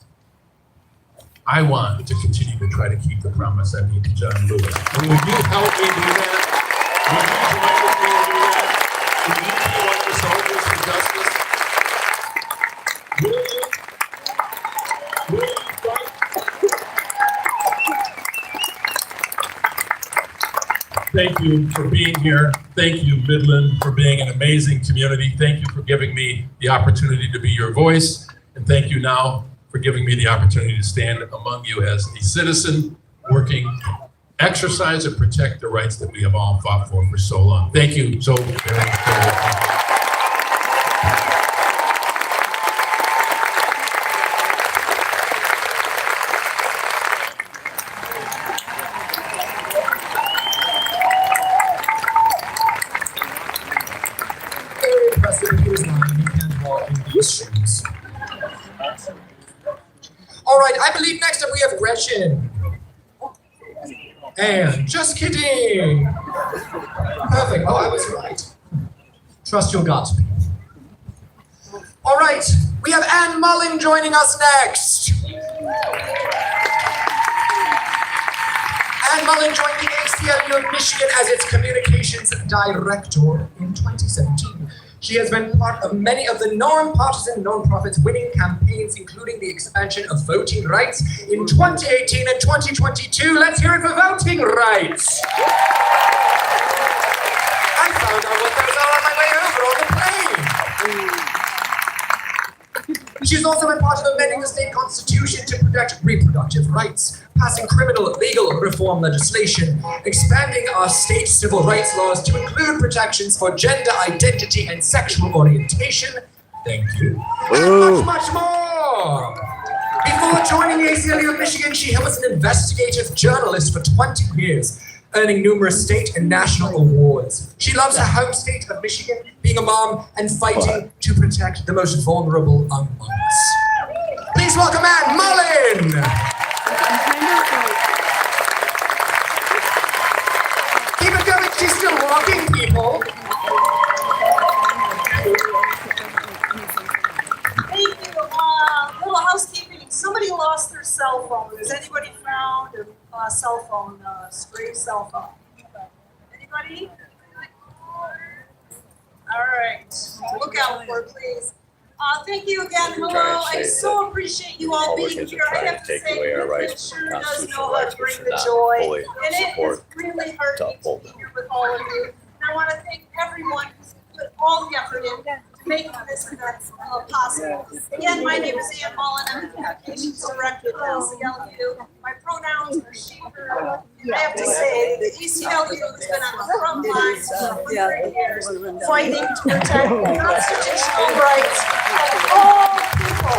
I want to continue to try to keep the promise I made to John Lewis. And would you help me do that? Would you join with me and do that? Would you join the soldiers for justice? Will you? Thank you for being here. Thank you, Midland, for being an amazing community. Thank you for giving me the opportunity to be your voice. And thank you now for giving me the opportunity to stand among you as a citizen working to exercise and protect the rights that we have all fought for so long. Thank you so very much. All right, I believe next up we have Gretchen. And just kidding. Perfect. Oh, I was right. Trust your gut. All right, we have Ann Mullen joining us next. Ann Mullen joined the ACLU of Michigan as its communications director in 2017. She has been part of many of the non-partisan, non-profits winning campaigns, including the expansion of voting rights in 2018 and 2022. Let's hear it for voting rights. I found out what those are on my way over on the plane. She's also been part of amending the state constitution to protect reproductive rights, passing criminal legal reform legislation, expanding our state civil rights laws to include protections for gender identity and sexual orientation. Thank you. And much, much more. Before joining the ACLU of Michigan, she was an investigative journalist for 20 years, earning numerous state and national awards. She loves her home state of Michigan, being a mom, and fighting to protect the most vulnerable among us. Please welcome Ann Mullen. Keep it going, she's still walking, people. Thank you. Little housekeeping. Somebody lost their cell phone. Has anybody found a cell phone, stray cell phone? Anybody? All right. Look out for it, please. Thank you again. Hello. I so appreciate you all being here. I have to say, Midland sure does know how to bring the joy. And it is really hard to be here with all of you. And I want to thank everyone who's put all the effort in to make this event possible. Again, my name is Ann Mullen. I'm the Communications Director at ACLU. My pronouns are she, her. And I have to say, the ACLU has been on the front lines for 100 years fighting to protect the constitutional rights of all people.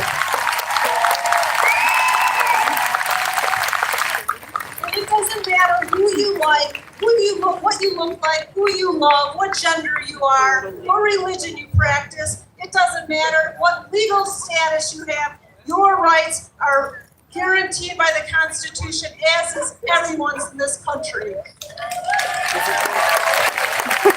And it doesn't matter who you like, what you look like, who you love, what gender you are, what religion you practice. It doesn't matter what legal status you have. Your rights are guaranteed by the Constitution, as is everyone's in this country. It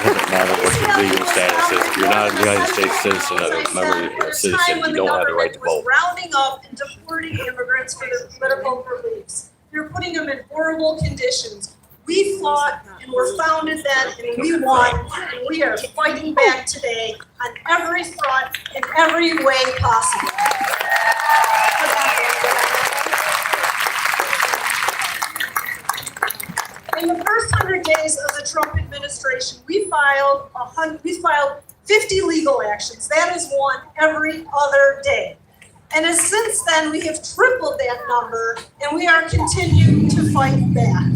doesn't matter what your legal status is. If you're not a United States citizen, you're a citizen, you don't have the right to vote. Rounding up and deporting immigrants for their political beliefs. They're putting them in horrible conditions. We fought and were founded then, and we won, and we are fighting back today on every front, in every way possible. In the first 100 days of the Trump administration, we filed 50 legal actions. That is one every other day. And as since then, we have tripled that number, and we are continuing to fight back.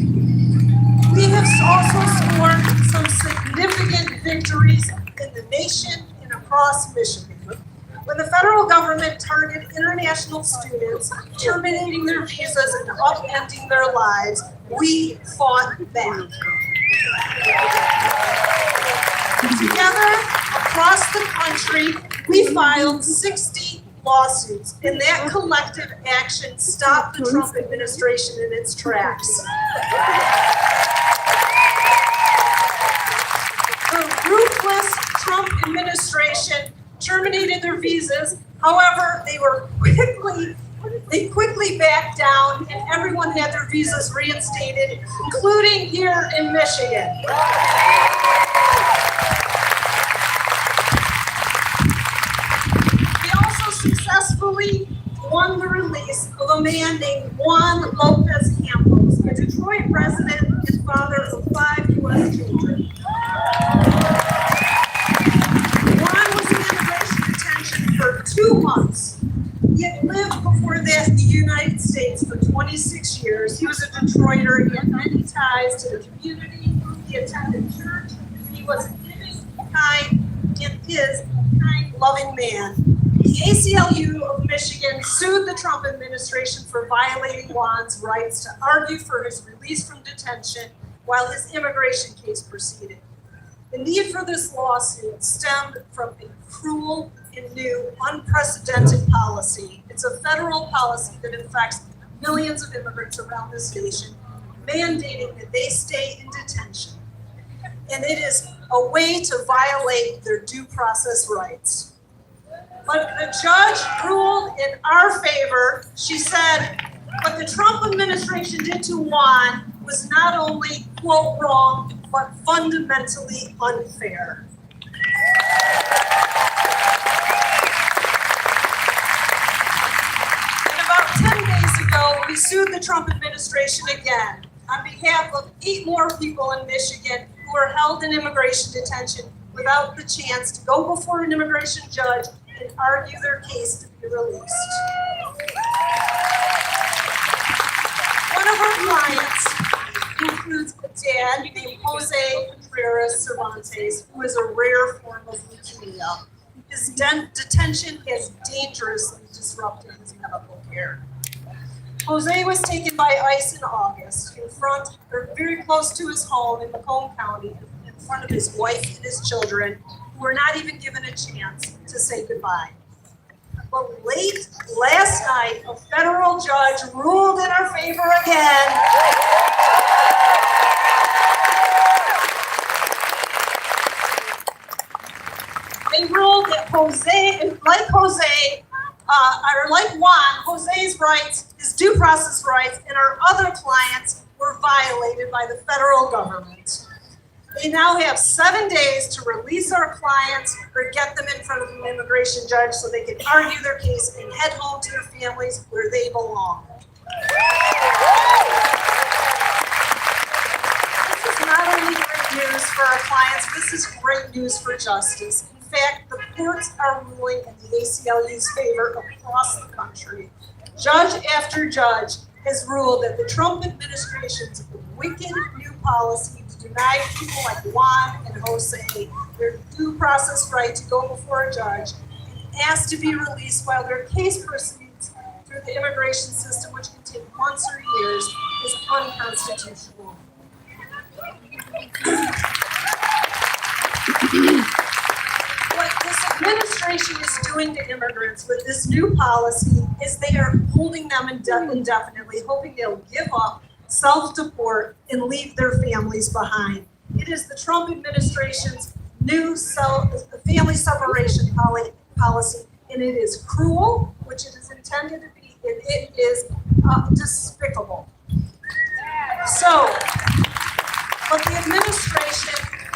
We have also scored some significant victories in the nation and across Michigan. When the federal government targeted international students, terminating their visas and upending their lives, we fought back. Together, across the country, we filed 60 lawsuits, and that collective action stopped the Trump administration in its tracks. The ruthless Trump administration terminated their visas. However, they quickly backed down, and everyone had their visas reinstated, including here in Michigan. We also successfully won the release of a man named Juan Lopez Campos, a Detroit resident and father of 5 U.S. children. Juan was in immigration detention for 2 months. He had lived before that in the United States for 26 years. He was a Detroiter. He had many ties to the community. He attended church. He was a giving, kind, and is a kind, loving man. The ACLU of Michigan sued the Trump administration for violating Juan's rights to argue for his release from detention while his immigration case proceeded. The need for this lawsuit stemmed from a cruel and new, unprecedented policy. It's a federal policy that affects millions of immigrants around this nation, mandating that they stay in detention. And it is a way to violate their due process rights. But the judge ruled in our favor. She said, what the Trump administration did to Juan was not only, quote, wrong, but fundamentally unfair. And about 10 days ago, we sued the Trump administration again on behalf of 8 more people in Michigan who are held in immigration detention without the chance to go before an immigration judge and argue their case to be released. One of our clients includes a dad named Jose Contreras Cervantes, who is a rare form of leukemia. His detention has dangerously disrupted his medical care. Jose was taken by ICE in August, very close to his home in Macomb County, in front of his wife and his children, who were not even given a chance to say goodbye. But late last night, a federal judge ruled in our favor again. They ruled that like Juan, Jose's rights, his due process rights, and our other clients were violated by the federal government. They now have 7 days to release our clients or get them in front of an immigration judge so they can argue their case and head home to their families where they belong. This is not only great news for our clients, this is great news for justice. In fact, the courts are ruling in the ACLU's favor across the country. Judge after judge has ruled that the Trump administration's wicked new policy to deny people like Juan and Jose their due process right to go before a judge and ask to be released while their case proceeds through the immigration system, which can take months or years, is unconstitutional. What this administration is doing to immigrants with this new policy is they are holding them indefinitely, hoping they'll give up, self-deport, and leave their families behind. It is the Trump administration's new family separation policy, and it is cruel, which it is intended to be, and it is despicable. So, but the administration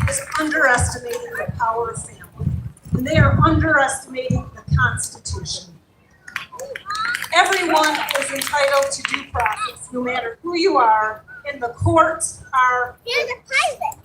is underestimating the power of family, and they are underestimating the Constitution. Everyone is entitled to due process, no matter who you are, and the courts are. Here's a private.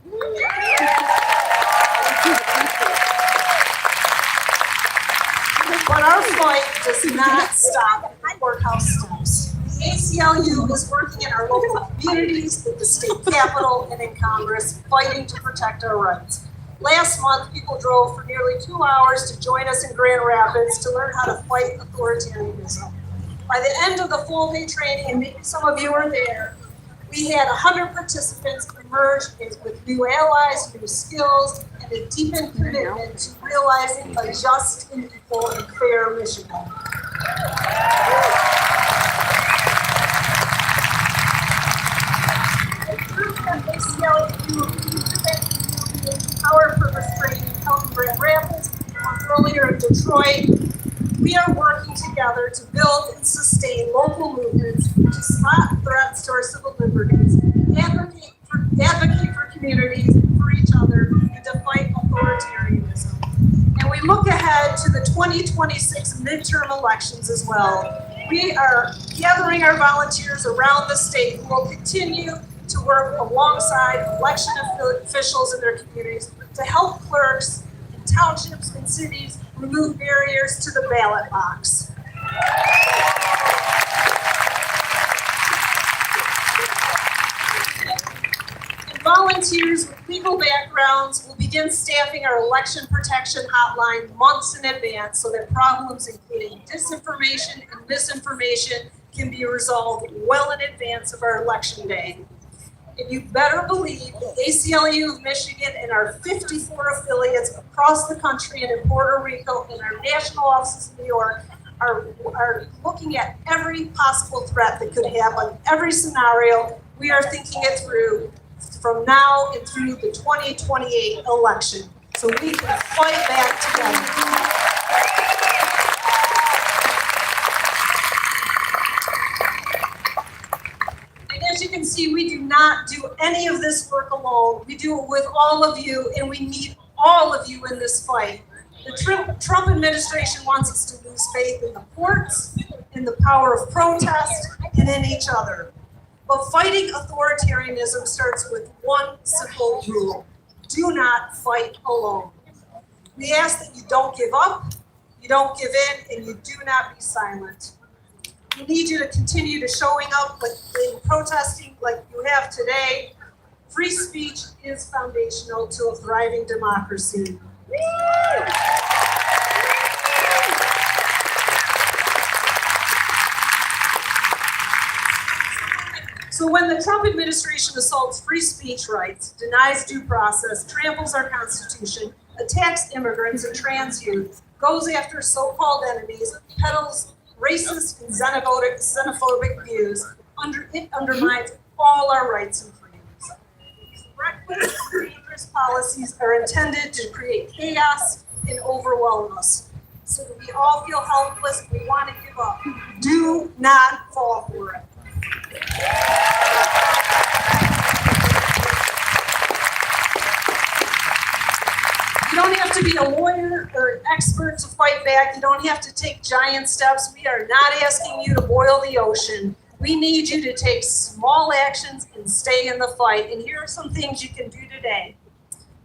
But our fight does not stop at the courthouse steps. The ACLU is working in our local communities, with the state capitol, and in Congress, fighting to protect our rights. Last month, people drove for nearly 2 hours to join us in Grand Rapids to learn how to fight authoritarianism. By the end of the full-day training, and maybe some of you were there, we had 100 participants emerge with new allies, new skills, and a deepened commitment to realizing a just and equal and fair Michigan. Power Purpose Training held in Grand Rapids, earlier in Detroit. We are working together to build and sustain local movements to spot threats to our civil liberties, advocate for communities, for each other, and to fight authoritarianism. And we look ahead to the 2026 midterm elections as well. We are gathering our volunteers around the state who will continue to work alongside election officials in their communities to help clerks in townships and cities remove barriers to the ballot box. And volunteers with legal backgrounds will begin staffing our election protection hotline months in advance so that problems including disinformation and misinformation can be resolved well in advance of our election day. And you better believe the ACLU of Michigan and our 54 affiliates across the country and in Puerto Rico and our national offices in New York are looking at every possible threat that could happen, every scenario. We are thinking it through from now and through the 2028 election so we can fight back together. As you can see, we do not do any of this work alone. We do it with all of you, and we need all of you in this fight. The Trump administration wants us to lose faith in the courts, in the power of protest, and in each other. But fighting authoritarianism starts with one simple rule: do not fight alone. We ask that you don't give up, you don't give in, and you do not be silent. We need you to continue to showing up in protesting like you have today. Free speech is foundational to a thriving democracy. So when the Trump administration assaults free speech rights, denies due process, tramples our Constitution, attacks immigrants and trans youth, goes after so-called enemies, peddles racist and xenophobic views, it undermines all our rights and freedoms. These reckless, dangerous policies are intended to create chaos and overwhelm us. So that we all feel helpless, we want to give up. Do not fall for it. have to be a lawyer or an expert to fight back. You don't have to take giant steps. We are not asking you to boil the ocean. We need you to take small actions and stay in the fight. And here are some things you can do today.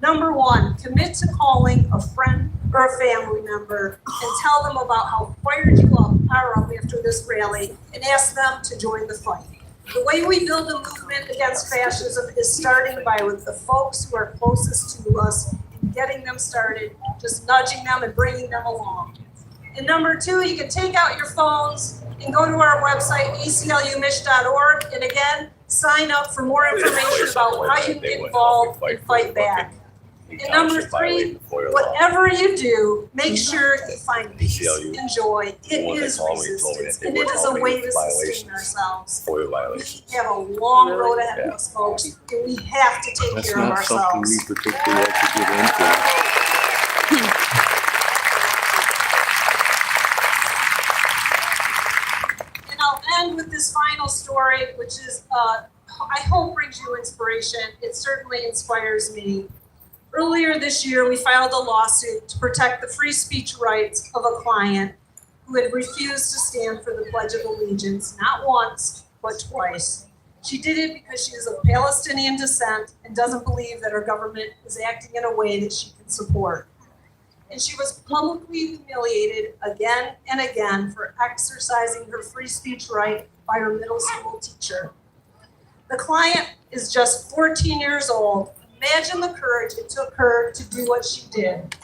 Number one, commit to calling a friend or a family member and tell them about how fired you are up after this rally and ask them to join the fight. The way we build a movement against fascism is starting by with the folks who are closest to us and getting them started, just nudging them and bringing them along. And number two, you can take out your phones and go to our website, aclumich.org, and again, sign up for more information about how you can get involved and fight back. And number three, whatever you do, make sure you find peace and joy. It is resistance, and it is a way to sustain ourselves. We have a long road ahead of us, folks, and we have to take care of ourselves. That's not something we particularly like to get into. And I'll end with this final story, which is, I hope brings you inspiration. It certainly inspires me. Earlier this year, we filed a lawsuit to protect the free speech rights of a client who had refused to stand for the Pledge of Allegiance, not once, but twice. She did it because she is of Palestinian descent and doesn't believe that her government is acting in a way that she can support. And she was publicly humiliated again and again for exercising her free speech right by her middle school teacher. The client is just 14 years old. Imagine the courage it took her to do what she did.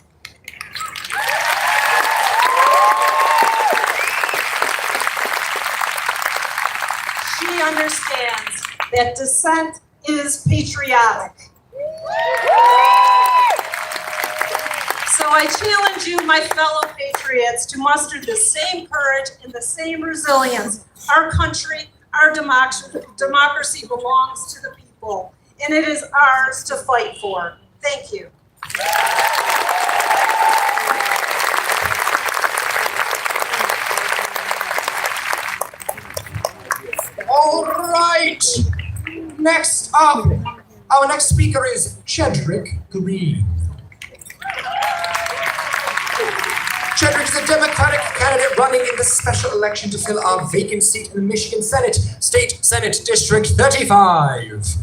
She understands that dissent is patriotic. So I challenge you, my fellow patriots, to muster the same courage and the same resilience. Our country, our democracy belongs to the people. And it is ours to fight for. Thank you. All right. Next up, our next speaker is Chedrick Green. Chedrick is a Democratic candidate running in the special election to fill our vacant seat in the Michigan Senate, State Senate District 35.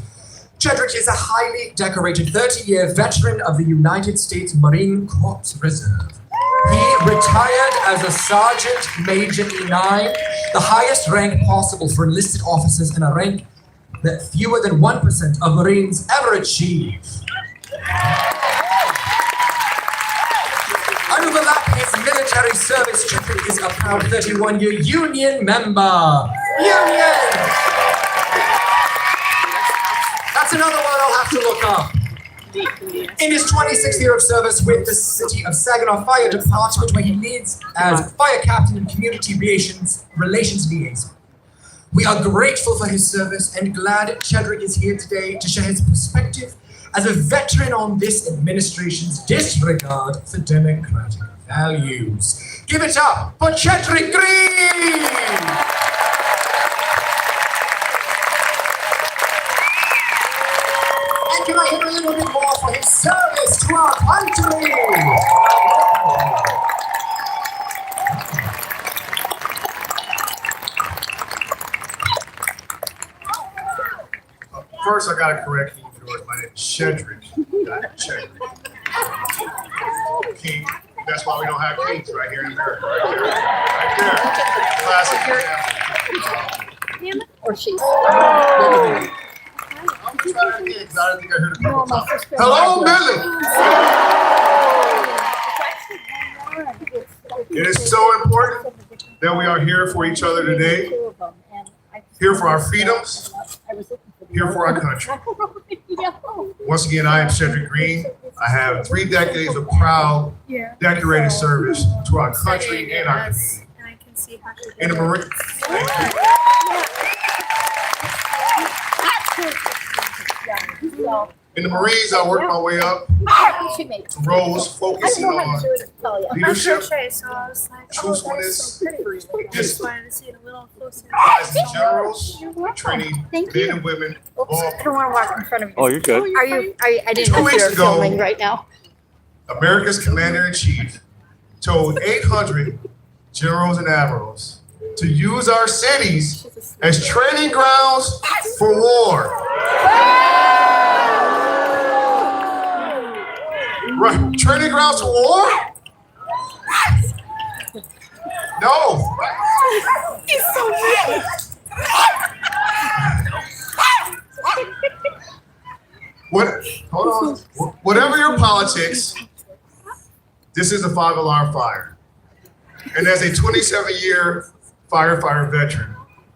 Chedrick is a highly decorated 30-year veteran of the United States Marine Corps Reserve. He retired as a Sergeant Major E9, the highest rank possible for enlisted officers and a rank that fewer than 1% of Marines ever achieve. Overlapping his military service, Chedrick is a proud 31-year Union member. Union! That's another one I'll have to look up. In his 26th year of service with the City of Saginaw Fire Department, where he leads as fire captain and community relations liaison. We are grateful for his service and glad Chedrick is here today to share his perspective as a veteran on this administration's disregard for democratic values. Give it up for Chedrick Green! And can I hear a little bit more for his service to our country? First, I gotta correct you, George. My name is Chedrick, not Chedrick. King. That's why we don't have kings right here in America. Right there. Classic example. Or she's. I'm trying again because I don't think I heard a couple times. Hello, Midland. It is so important that we are here for each other today, here for our freedoms, here for our country. Once again, I am Chedrick Green. I have 3 decades of proud, decorated service to our country and our community. In the Marine. In the Marines, I worked my way up to roles focusing on leadership, truthfulness, discipline, advising generals, training men and women. I don't want to walk in front of you. Oh, you're good. Are you? I didn't 2 know weeks you were ago, filming right now. America's commander-in-chief told 800 generals and admirals to use our cities as training grounds for war. Right, training grounds for war? No. He's so mad. Hold on. Whatever your politics, this is a 5-alarm fire. And as a 27-year firefighter veteran,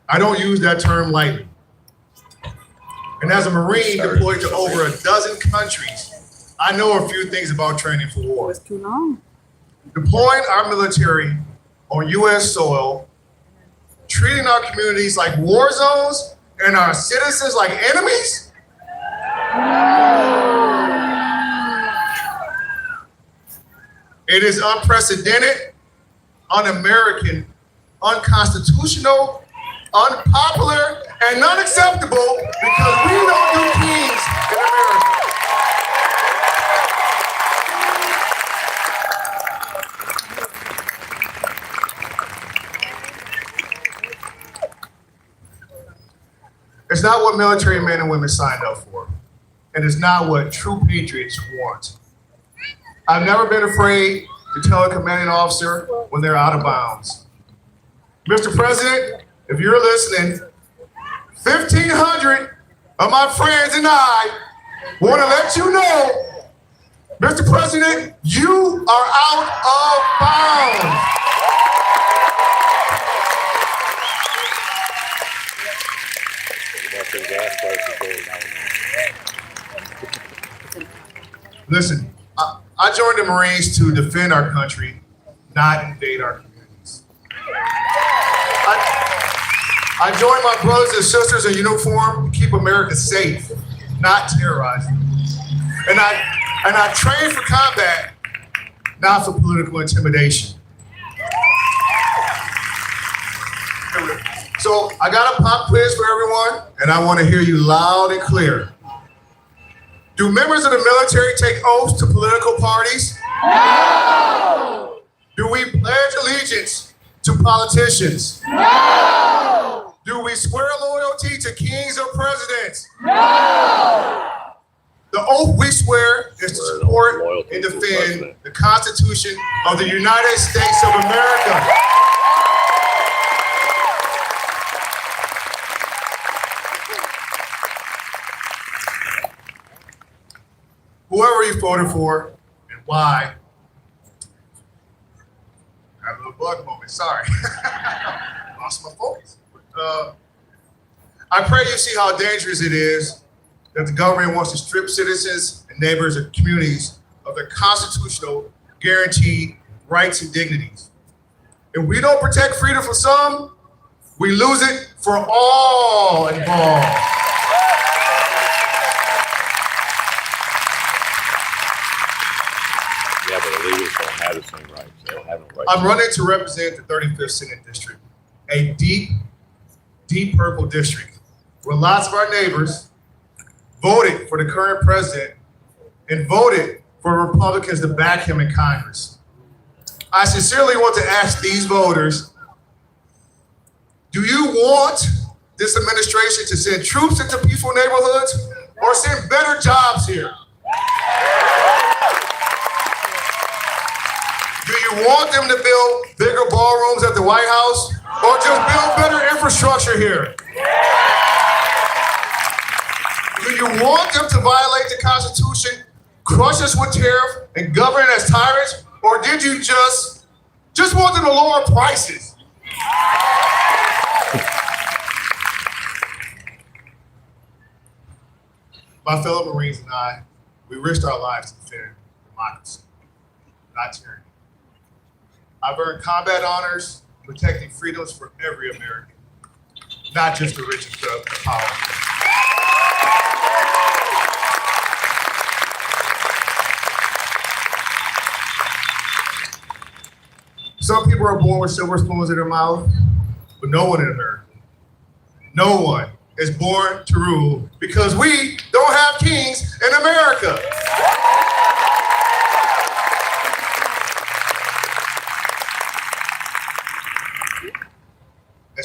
I don't use that term lightly. And as a Marine deployed to over a dozen countries, I know a few things about training for war. Deploying our military on U.S. soil, treating our communities like war zones and our citizens like enemies? It is unprecedented, un-American, unconstitutional, unpopular, and unacceptable because we don't do kings in America. It's not what military men and women signed up for, and it's not what true patriots want. I've never been afraid to tell a commanding officer when they're out of bounds. Mr. President, if you're listening, 1,500 of my friends and I want to let you know, Mr. President, you are out of bounds. Listen, I joined the Marines to defend our country, not invade our communities. I joined my brothers and sisters in uniform to keep America safe, not terrorize them. And I trained for combat, not for political intimidation. So I got a pop quiz for everyone, and I want to hear you loud and clear. Do members of the military take oaths to political parties? No! Do we pledge allegiance to politicians? No! Do we swear loyalty to kings or presidents? No! The oath we swear is to support and defend the Constitution of the United States of America. Whoever you voted for and why. I had a little bug moment, sorry. Lost my focus. I pray you see how dangerous it is that the government wants to strip citizens and neighbors and communities of their constitutional guaranteed rights and dignities. If we don't protect freedom for some, we lose it for all involved. Yeah, but illegals don't have the same rights. They don't have no rights. I'm running to represent the 35th Senate District, a deep, deep purple district, where lots of our neighbors voted for the current president and voted for Republicans to back him in Congress. I sincerely want to ask these voters, do you want this administration to send troops into peaceful neighborhoods or send better jobs here? Do you want them to build bigger ballrooms at the White House or just build better infrastructure here? Do you want them to violate the Constitution, crush us with tariff, and govern as tyrants? Or did you just want them to lower prices? My fellow Marines and I, we risked our lives to defend democracy, not tyranny. I've earned combat honors, protecting freedoms for every American, not just the rich and the powerful. Some people are born with silver spoons in their mouth, but no one in America, no one is born to rule because we don't have kings in America.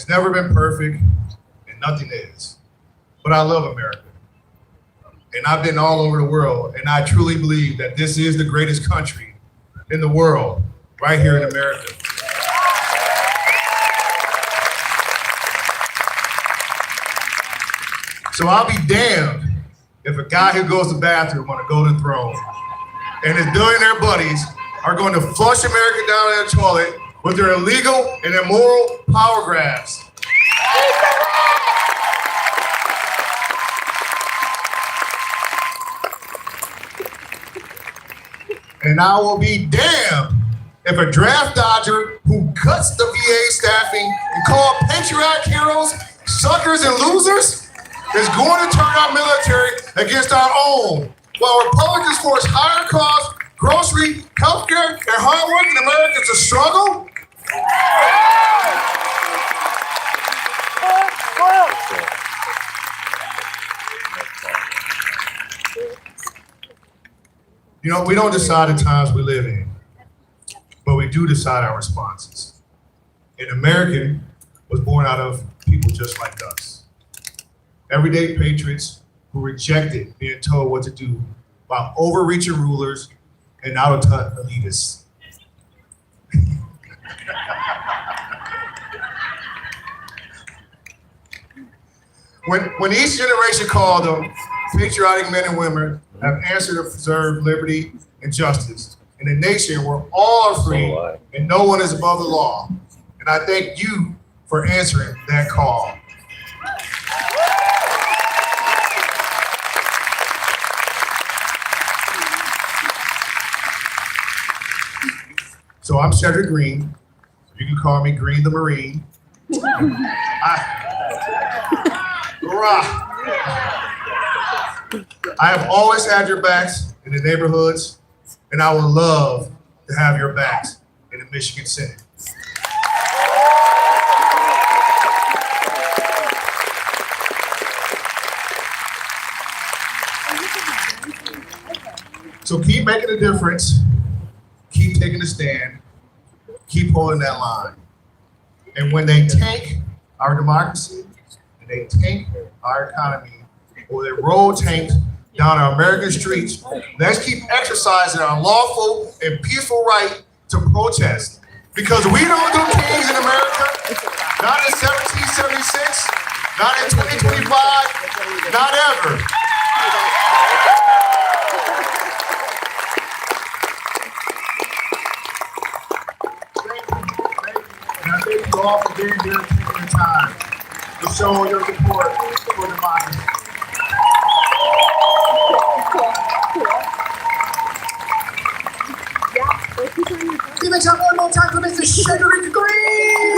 It's never been perfect, and nothing is. But I love America. And I've been all over the world, and I truly believe that this is the greatest country in the world, right here in America. So I'll be damned if a guy who goes to the bathroom on a golden throne and his billionaire buddies are going to flush America down in the toilet with their illegal and immoral power grabs. And I will be damned if a draft dodger who cuts the VA staffing and call patriotic heroes suckers and losers is going to turn our military against our own, while Republicans force higher costs, grocery, healthcare, and hardworking Americans to struggle. You know, we don't decide the times we live in, but we do decide our responses. An American was born out of people just like us. Everyday patriots who rejected being told what to do by overreaching rulers and out-of-touch elitists. When each generation called them, patriotic men and women have answered to preserve liberty and justice in a nation where all are free and no one is above the law. And I thank you for answering that call. So I'm Cedric Green. You can call me Green the Marine. I have always had your backs in the neighborhoods, and I would love to have your backs in the Michigan Senate. So keep making a difference, keep taking a stand, keep holding that line. And when they tank our democracy, and they tank our economy, or they roll tanks down our American streets, let's keep exercising our lawful and peaceful right to protest. Because we don't do kings in America, not in 1776, not in 2025, not ever. And I thank you all for being here and taking the time to show your support for democracy. Give it up one more time for Mr. Cedric Green!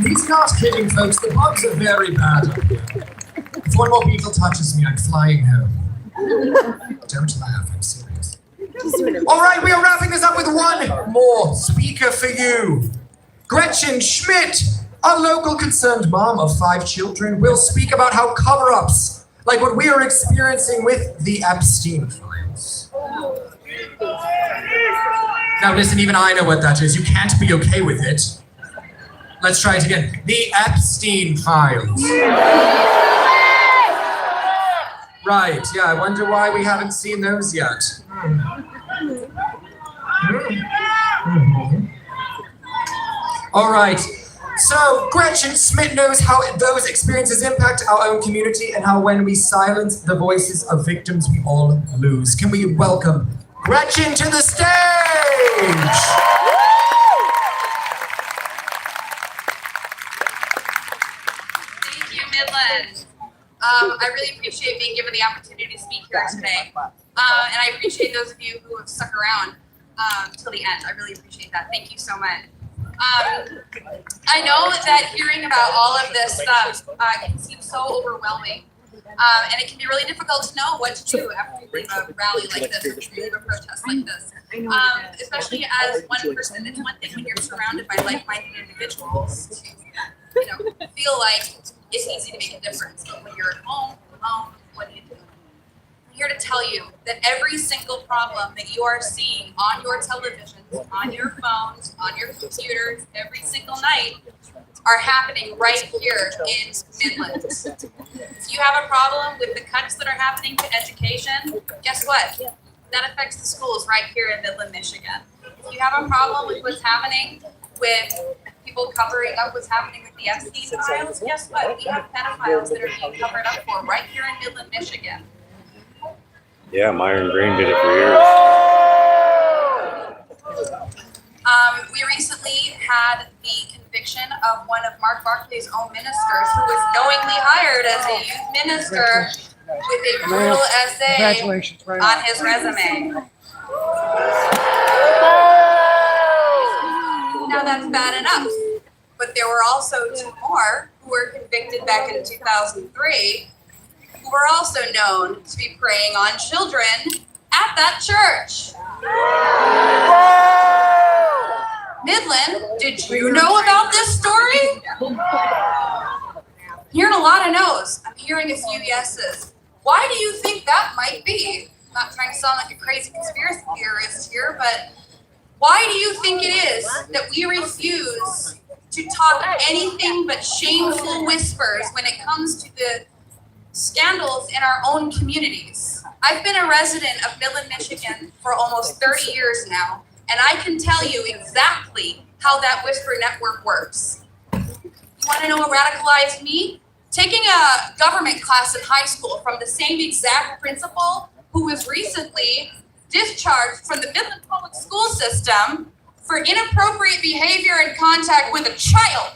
He's not kidding, folks. The bugs are very bad up here. If one more beetle touches me, I'm flying home. Don't laugh, I'm serious. All right, we are wrapping this up with one more speaker for you. Gretchen Schmidt, a local concerned mom of 5 children, will speak about how cover-ups, like what we are experiencing with the Epstein files. Now listen, even I know what that is. You can't be okay with it. Let's try it again. The Epstein files. Right, yeah, I wonder why we haven't seen those yet. All right, so Gretchen Schmidt knows how those experiences impact our own community and how when we silence the voices of victims, we all lose. Can we welcome Gretchen to the stage? Thank you, Midland. I really appreciate being given the opportunity to speak here today. And I appreciate those of you who have stuck around till the end. I really appreciate that. Thank you so much. I know that hearing about all of this stuff can seem so overwhelming. And it can be really difficult to know what to do after you leave a rally like this, or you leave a protest like this. Especially as one person. It's one thing when you're surrounded by like-minded individuals to feel like it's easy to make a difference. But when you're at home, alone, what do you do? here to tell you that every single problem that you are seeing on your televisions, on your phones, on your computers, every single night are happening right here in Midland. If you have a problem with the cuts that are happening to education, guess what? That affects the schools right here in Midland, Michigan. If you have a problem with what's happening with people covering up what's happening with the Epstein files, guess what? We have pedophiles that are being covered up for right here in Midland, Michigan. Yeah, Myron Green did it for years. We recently had the conviction of one of Mark Barkley's own ministers who was knowingly hired as a youth minister with a brutal essay on his resume. Now that's bad enough, but there were also 2 more who were convicted back in 2003 who were also known to be preying on children at that church. Midland, did you know about this story? I'm hearing a lot of no's. I'm hearing a few yeses. Why do you think that might be? I'm not trying to sound like a crazy conspiracy theorist here, but why do you think it is that we refuse to talk anything but shameful whispers when it comes to the scandals in our own communities? I've been a resident of Midland, Michigan for almost 30 years now, and I can tell you exactly how that whisper network works. You want to know what radicalized me? Taking a government class in high school from the same exact principal who was recently discharged from the Midland public school system for inappropriate behavior and contact with a child.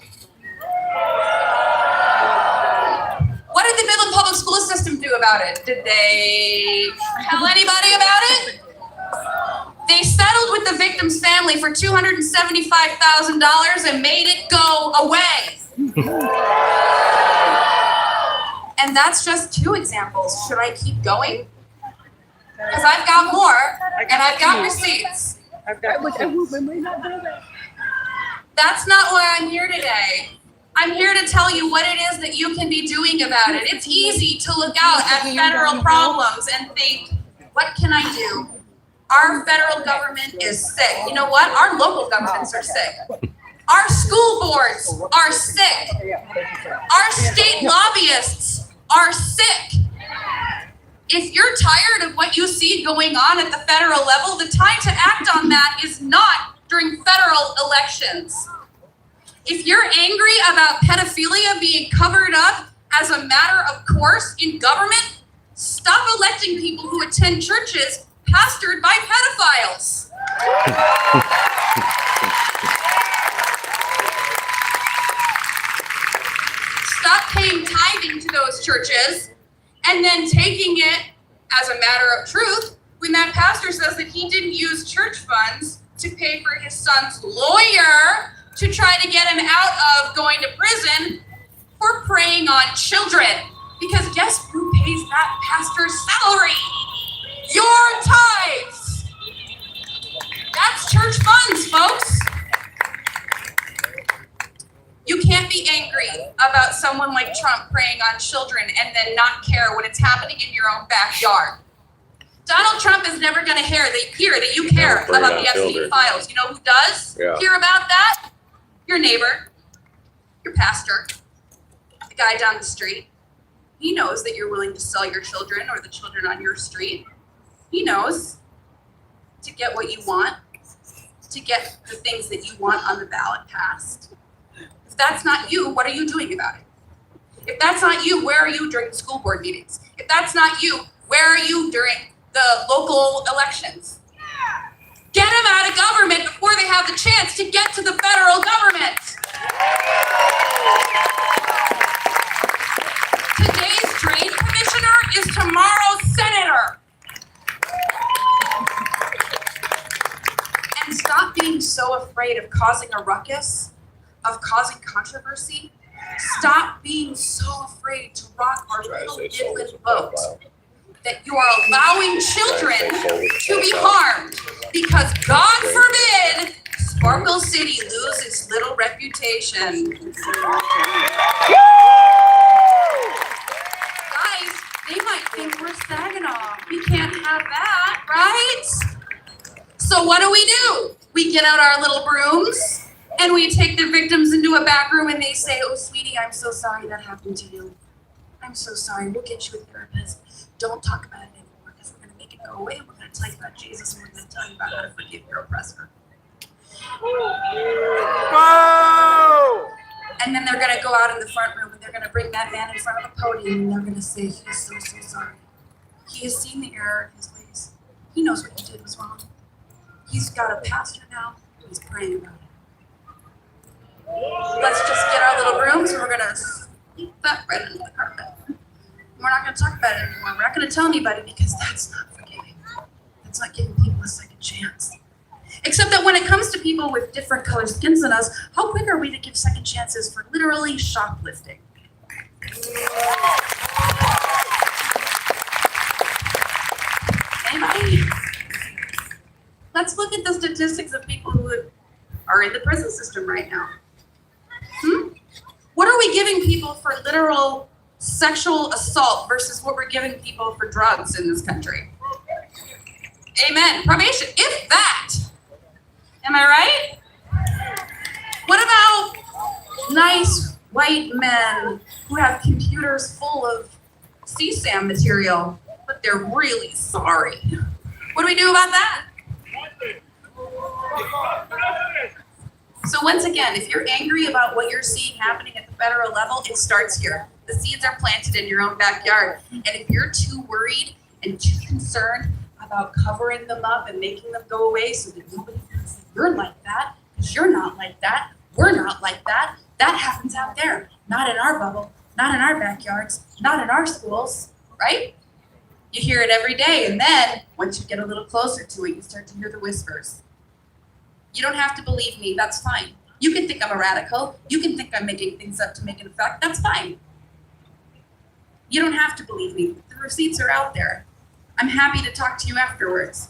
What did the Midland public school system do about it? Did they tell anybody about it? They settled with the victim's family for $275,000 and made it go away. And that's just 2 examples. Should I keep going? Because I've got more, and I've got receipts. That's not why I'm here today. I'm here to tell you what it is that you can be doing about it. It's easy to look out at federal problems and think, what can I do? Our federal government is sick. You know what? Our local governments are sick. Our school boards are sick. Our state lobbyists are sick. If you're tired of what you see going on at the federal level, the time to act on that is not during federal elections. If you're angry about pedophilia being covered up as a matter of course in government, stop electing people who attend churches pastored by pedophiles. Stop paying tithing to those churches and then taking it as a matter of truth when that pastor says that he didn't use church funds to pay for his son's lawyer to try to get him out of going to prison for preying on children. Because guess who pays that pastor's salary? Your tithes. That's church funds, folks. You can't be angry about someone like Trump preying on children and then not care when it's happening in your own backyard. Donald Trump is never going to hear that you care about the Epstein files. You know who does hear about that? Your neighbor, your pastor, the guy down the street. He knows that you're willing to sell your children or the children on your street. He knows to get what you want, to get the things that you want on the ballot passed. If that's not you, what are you doing about it? If that's not you, where are you during the school board meetings? If that's not you, where are you during the local elections? Get them out of government before they have the chance to get to the federal government. Today's trade commissioner is tomorrow's senator. And stop being so afraid of causing a ruckus, of causing controversy. Stop being so afraid to rock our little Midland boat that you are allowing children to be harmed because, God forbid, Sparkle City lose its little reputation. Guys, they might think we're Saginaw So what do? We get out our little brooms and we take the victims into a back room and they say, oh, sweetie, I'm so sorry that happened to you. I'm so sorry. We'll get you a therapist. Don't talk about it anymore because we're going to make it go away. We're going to tell you about Jesus and we're going to tell you about how to forgive your oppressor. Whoa! And then they're going to go out in the front room and they're going to bring that man in front of the podium and they're going to say, he is so, so sorry. He has seen the error of his ways. He knows what he did was wrong. He's got a pastor now. He's praying about it. Let's just get our little rooms and we're going to sweep that right under the carpet. We're not going to talk about it anymore. We're not going to tell anybody because that's not forgiving. That's not giving people a second chance. Except that when it comes to people with different colored skins than us, how quick are we to give second chances for literally shoplifting? Anybody? Let's look at the statistics of people who are in the prison system right now. What are we giving people for literal sexual assault versus what we're giving people for drugs in this country? Amen. Probation, if that. Am I right? What about nice white men who have computers full of CSAM material, but they're really sorry? What do we do about that? So once again, if you're angry about what you're seeing happening at the federal level, it starts here. The seeds are planted in your own backyard. And if you're too worried and too concerned about covering them up and making them go away so that nobody thinks that you're like that, because you're not like that, we're not like that, that happens out there, not in our bubble, not in our backyards, not in our schools, right? You hear it every day, and then once you get a little closer to it, you start to hear the whispers. You don't have to believe me, that's fine. You can think I'm a radical. You can think I'm making things up to make an effect, that's fine. You don't have to believe me. The receipts are out there. I'm happy to talk to you afterwards.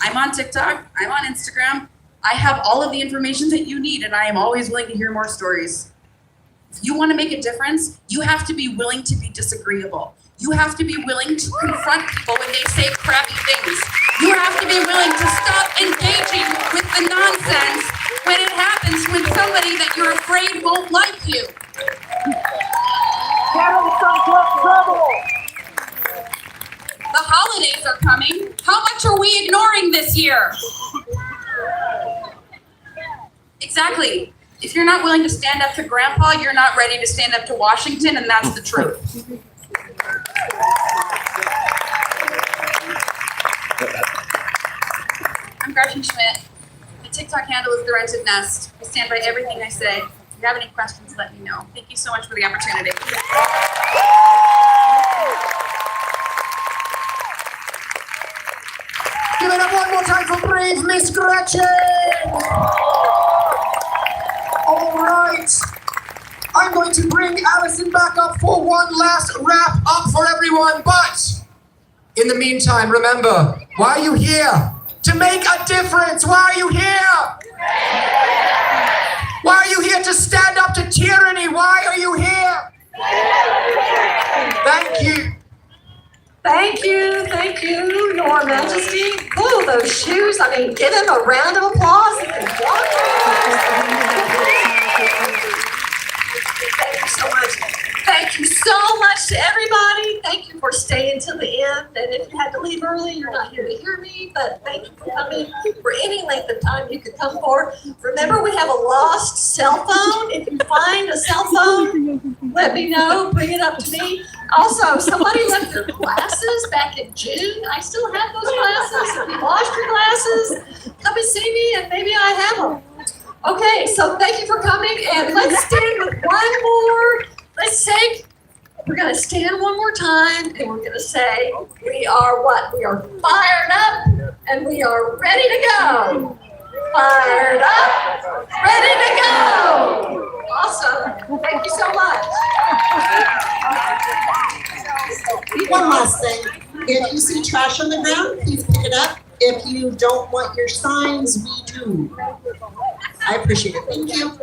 I'm on TikTok, I'm on Instagram. I have all of the information that you need, and I am always willing to hear more stories. If you want to make a difference, you have to be willing to be disagreeable. You have to be willing to confront people when they say crappy things. You have to be willing to stop engaging with the nonsense when it happens with somebody that you're afraid won't like you. Get in some trouble! The holidays are coming. How much are we ignoring this year? Exactly. If you're not willing to stand up to Grandpa, you're not ready to stand up to Washington, and that's the truth. I'm Gretchen Schmidt. My TikTok handle is The Rented Nest. I stand by everything I say. If you have any questions, let me know. Thank you so much for the opportunity. Give it up one more time for brave Miss Gretchen! All right. I'm going to bring Allison back up for one last wrap up for everyone, but in the meantime, remember, why are you here? To make a difference. Why are you here? Why are you here to stand up to tyranny? Why are you here? Thank you. Thank you, Your Majesty. Ooh, those shoes. I mean, give him a round of applause. Thank you so much. Thank you so much to everybody. Thank you for staying till the end. And if you had to leave early, you're not here to hear me, but thank you for coming. For any length of time you could come forward. Remember, we have a lost cell phone. If you find a cell phone, let me know. Bring it up to me. Also, somebody left their glasses back in June. I still have those glasses. If you lost your glasses, come and see me and maybe I have them. Okay, so thank you for coming, and let's stand with one more. We're going to stand one more time, and we're going to say, we are what? We are fired up, and we are ready to go. Fired up, ready to go. Awesome. Thank you so much. One last thing. If you see trash on the ground, please pick it up. If you don't want your signs, we do. I appreciate it. Thank you.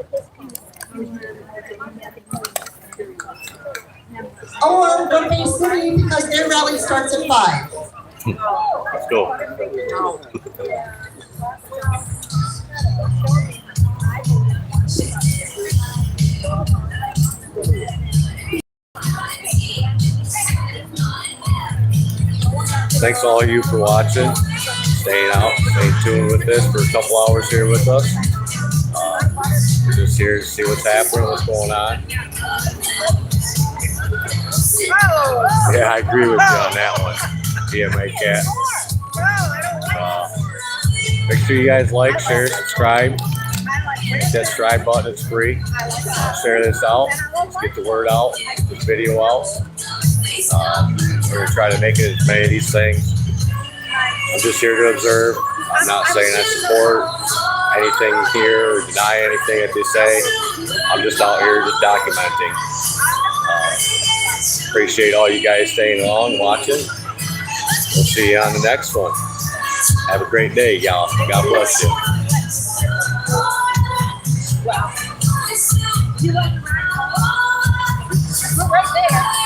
Or go Bay City because their rally starts at 5. Let's go. Thanks to all of you for watching, staying out, staying tuned with this for a couple hours here with us. We're just here to see what's happening, what's going on. Yeah, I agree with you on that one, DMA Cat. Make sure you guys like, share, subscribe. Hit that subscribe button, it's free. Share this out. Let's get the word out, get this video out. We're going to try to make it as many of these things. I'm just here to observe. I'm not saying I support anything here or deny anything that they say. I'm just out here just documenting. Appreciate all you guys staying along, watching. We'll see you on the next one. Have a great day, y'all. God bless you. Wow. You like we're right there.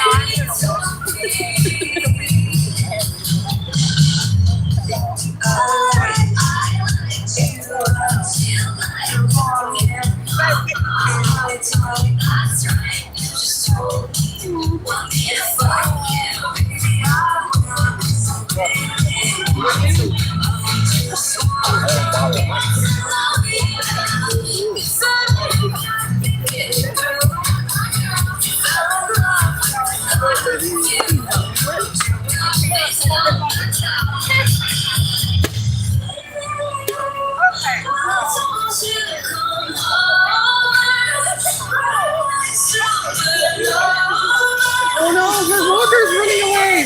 Oh no, the walker's running away.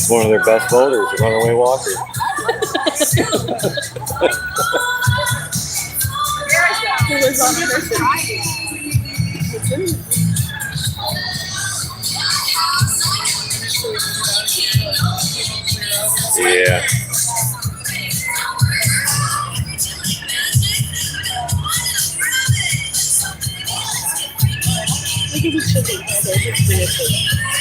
One of their best voters, the runaway walker. Who was on the Yeah. Look at the chicken.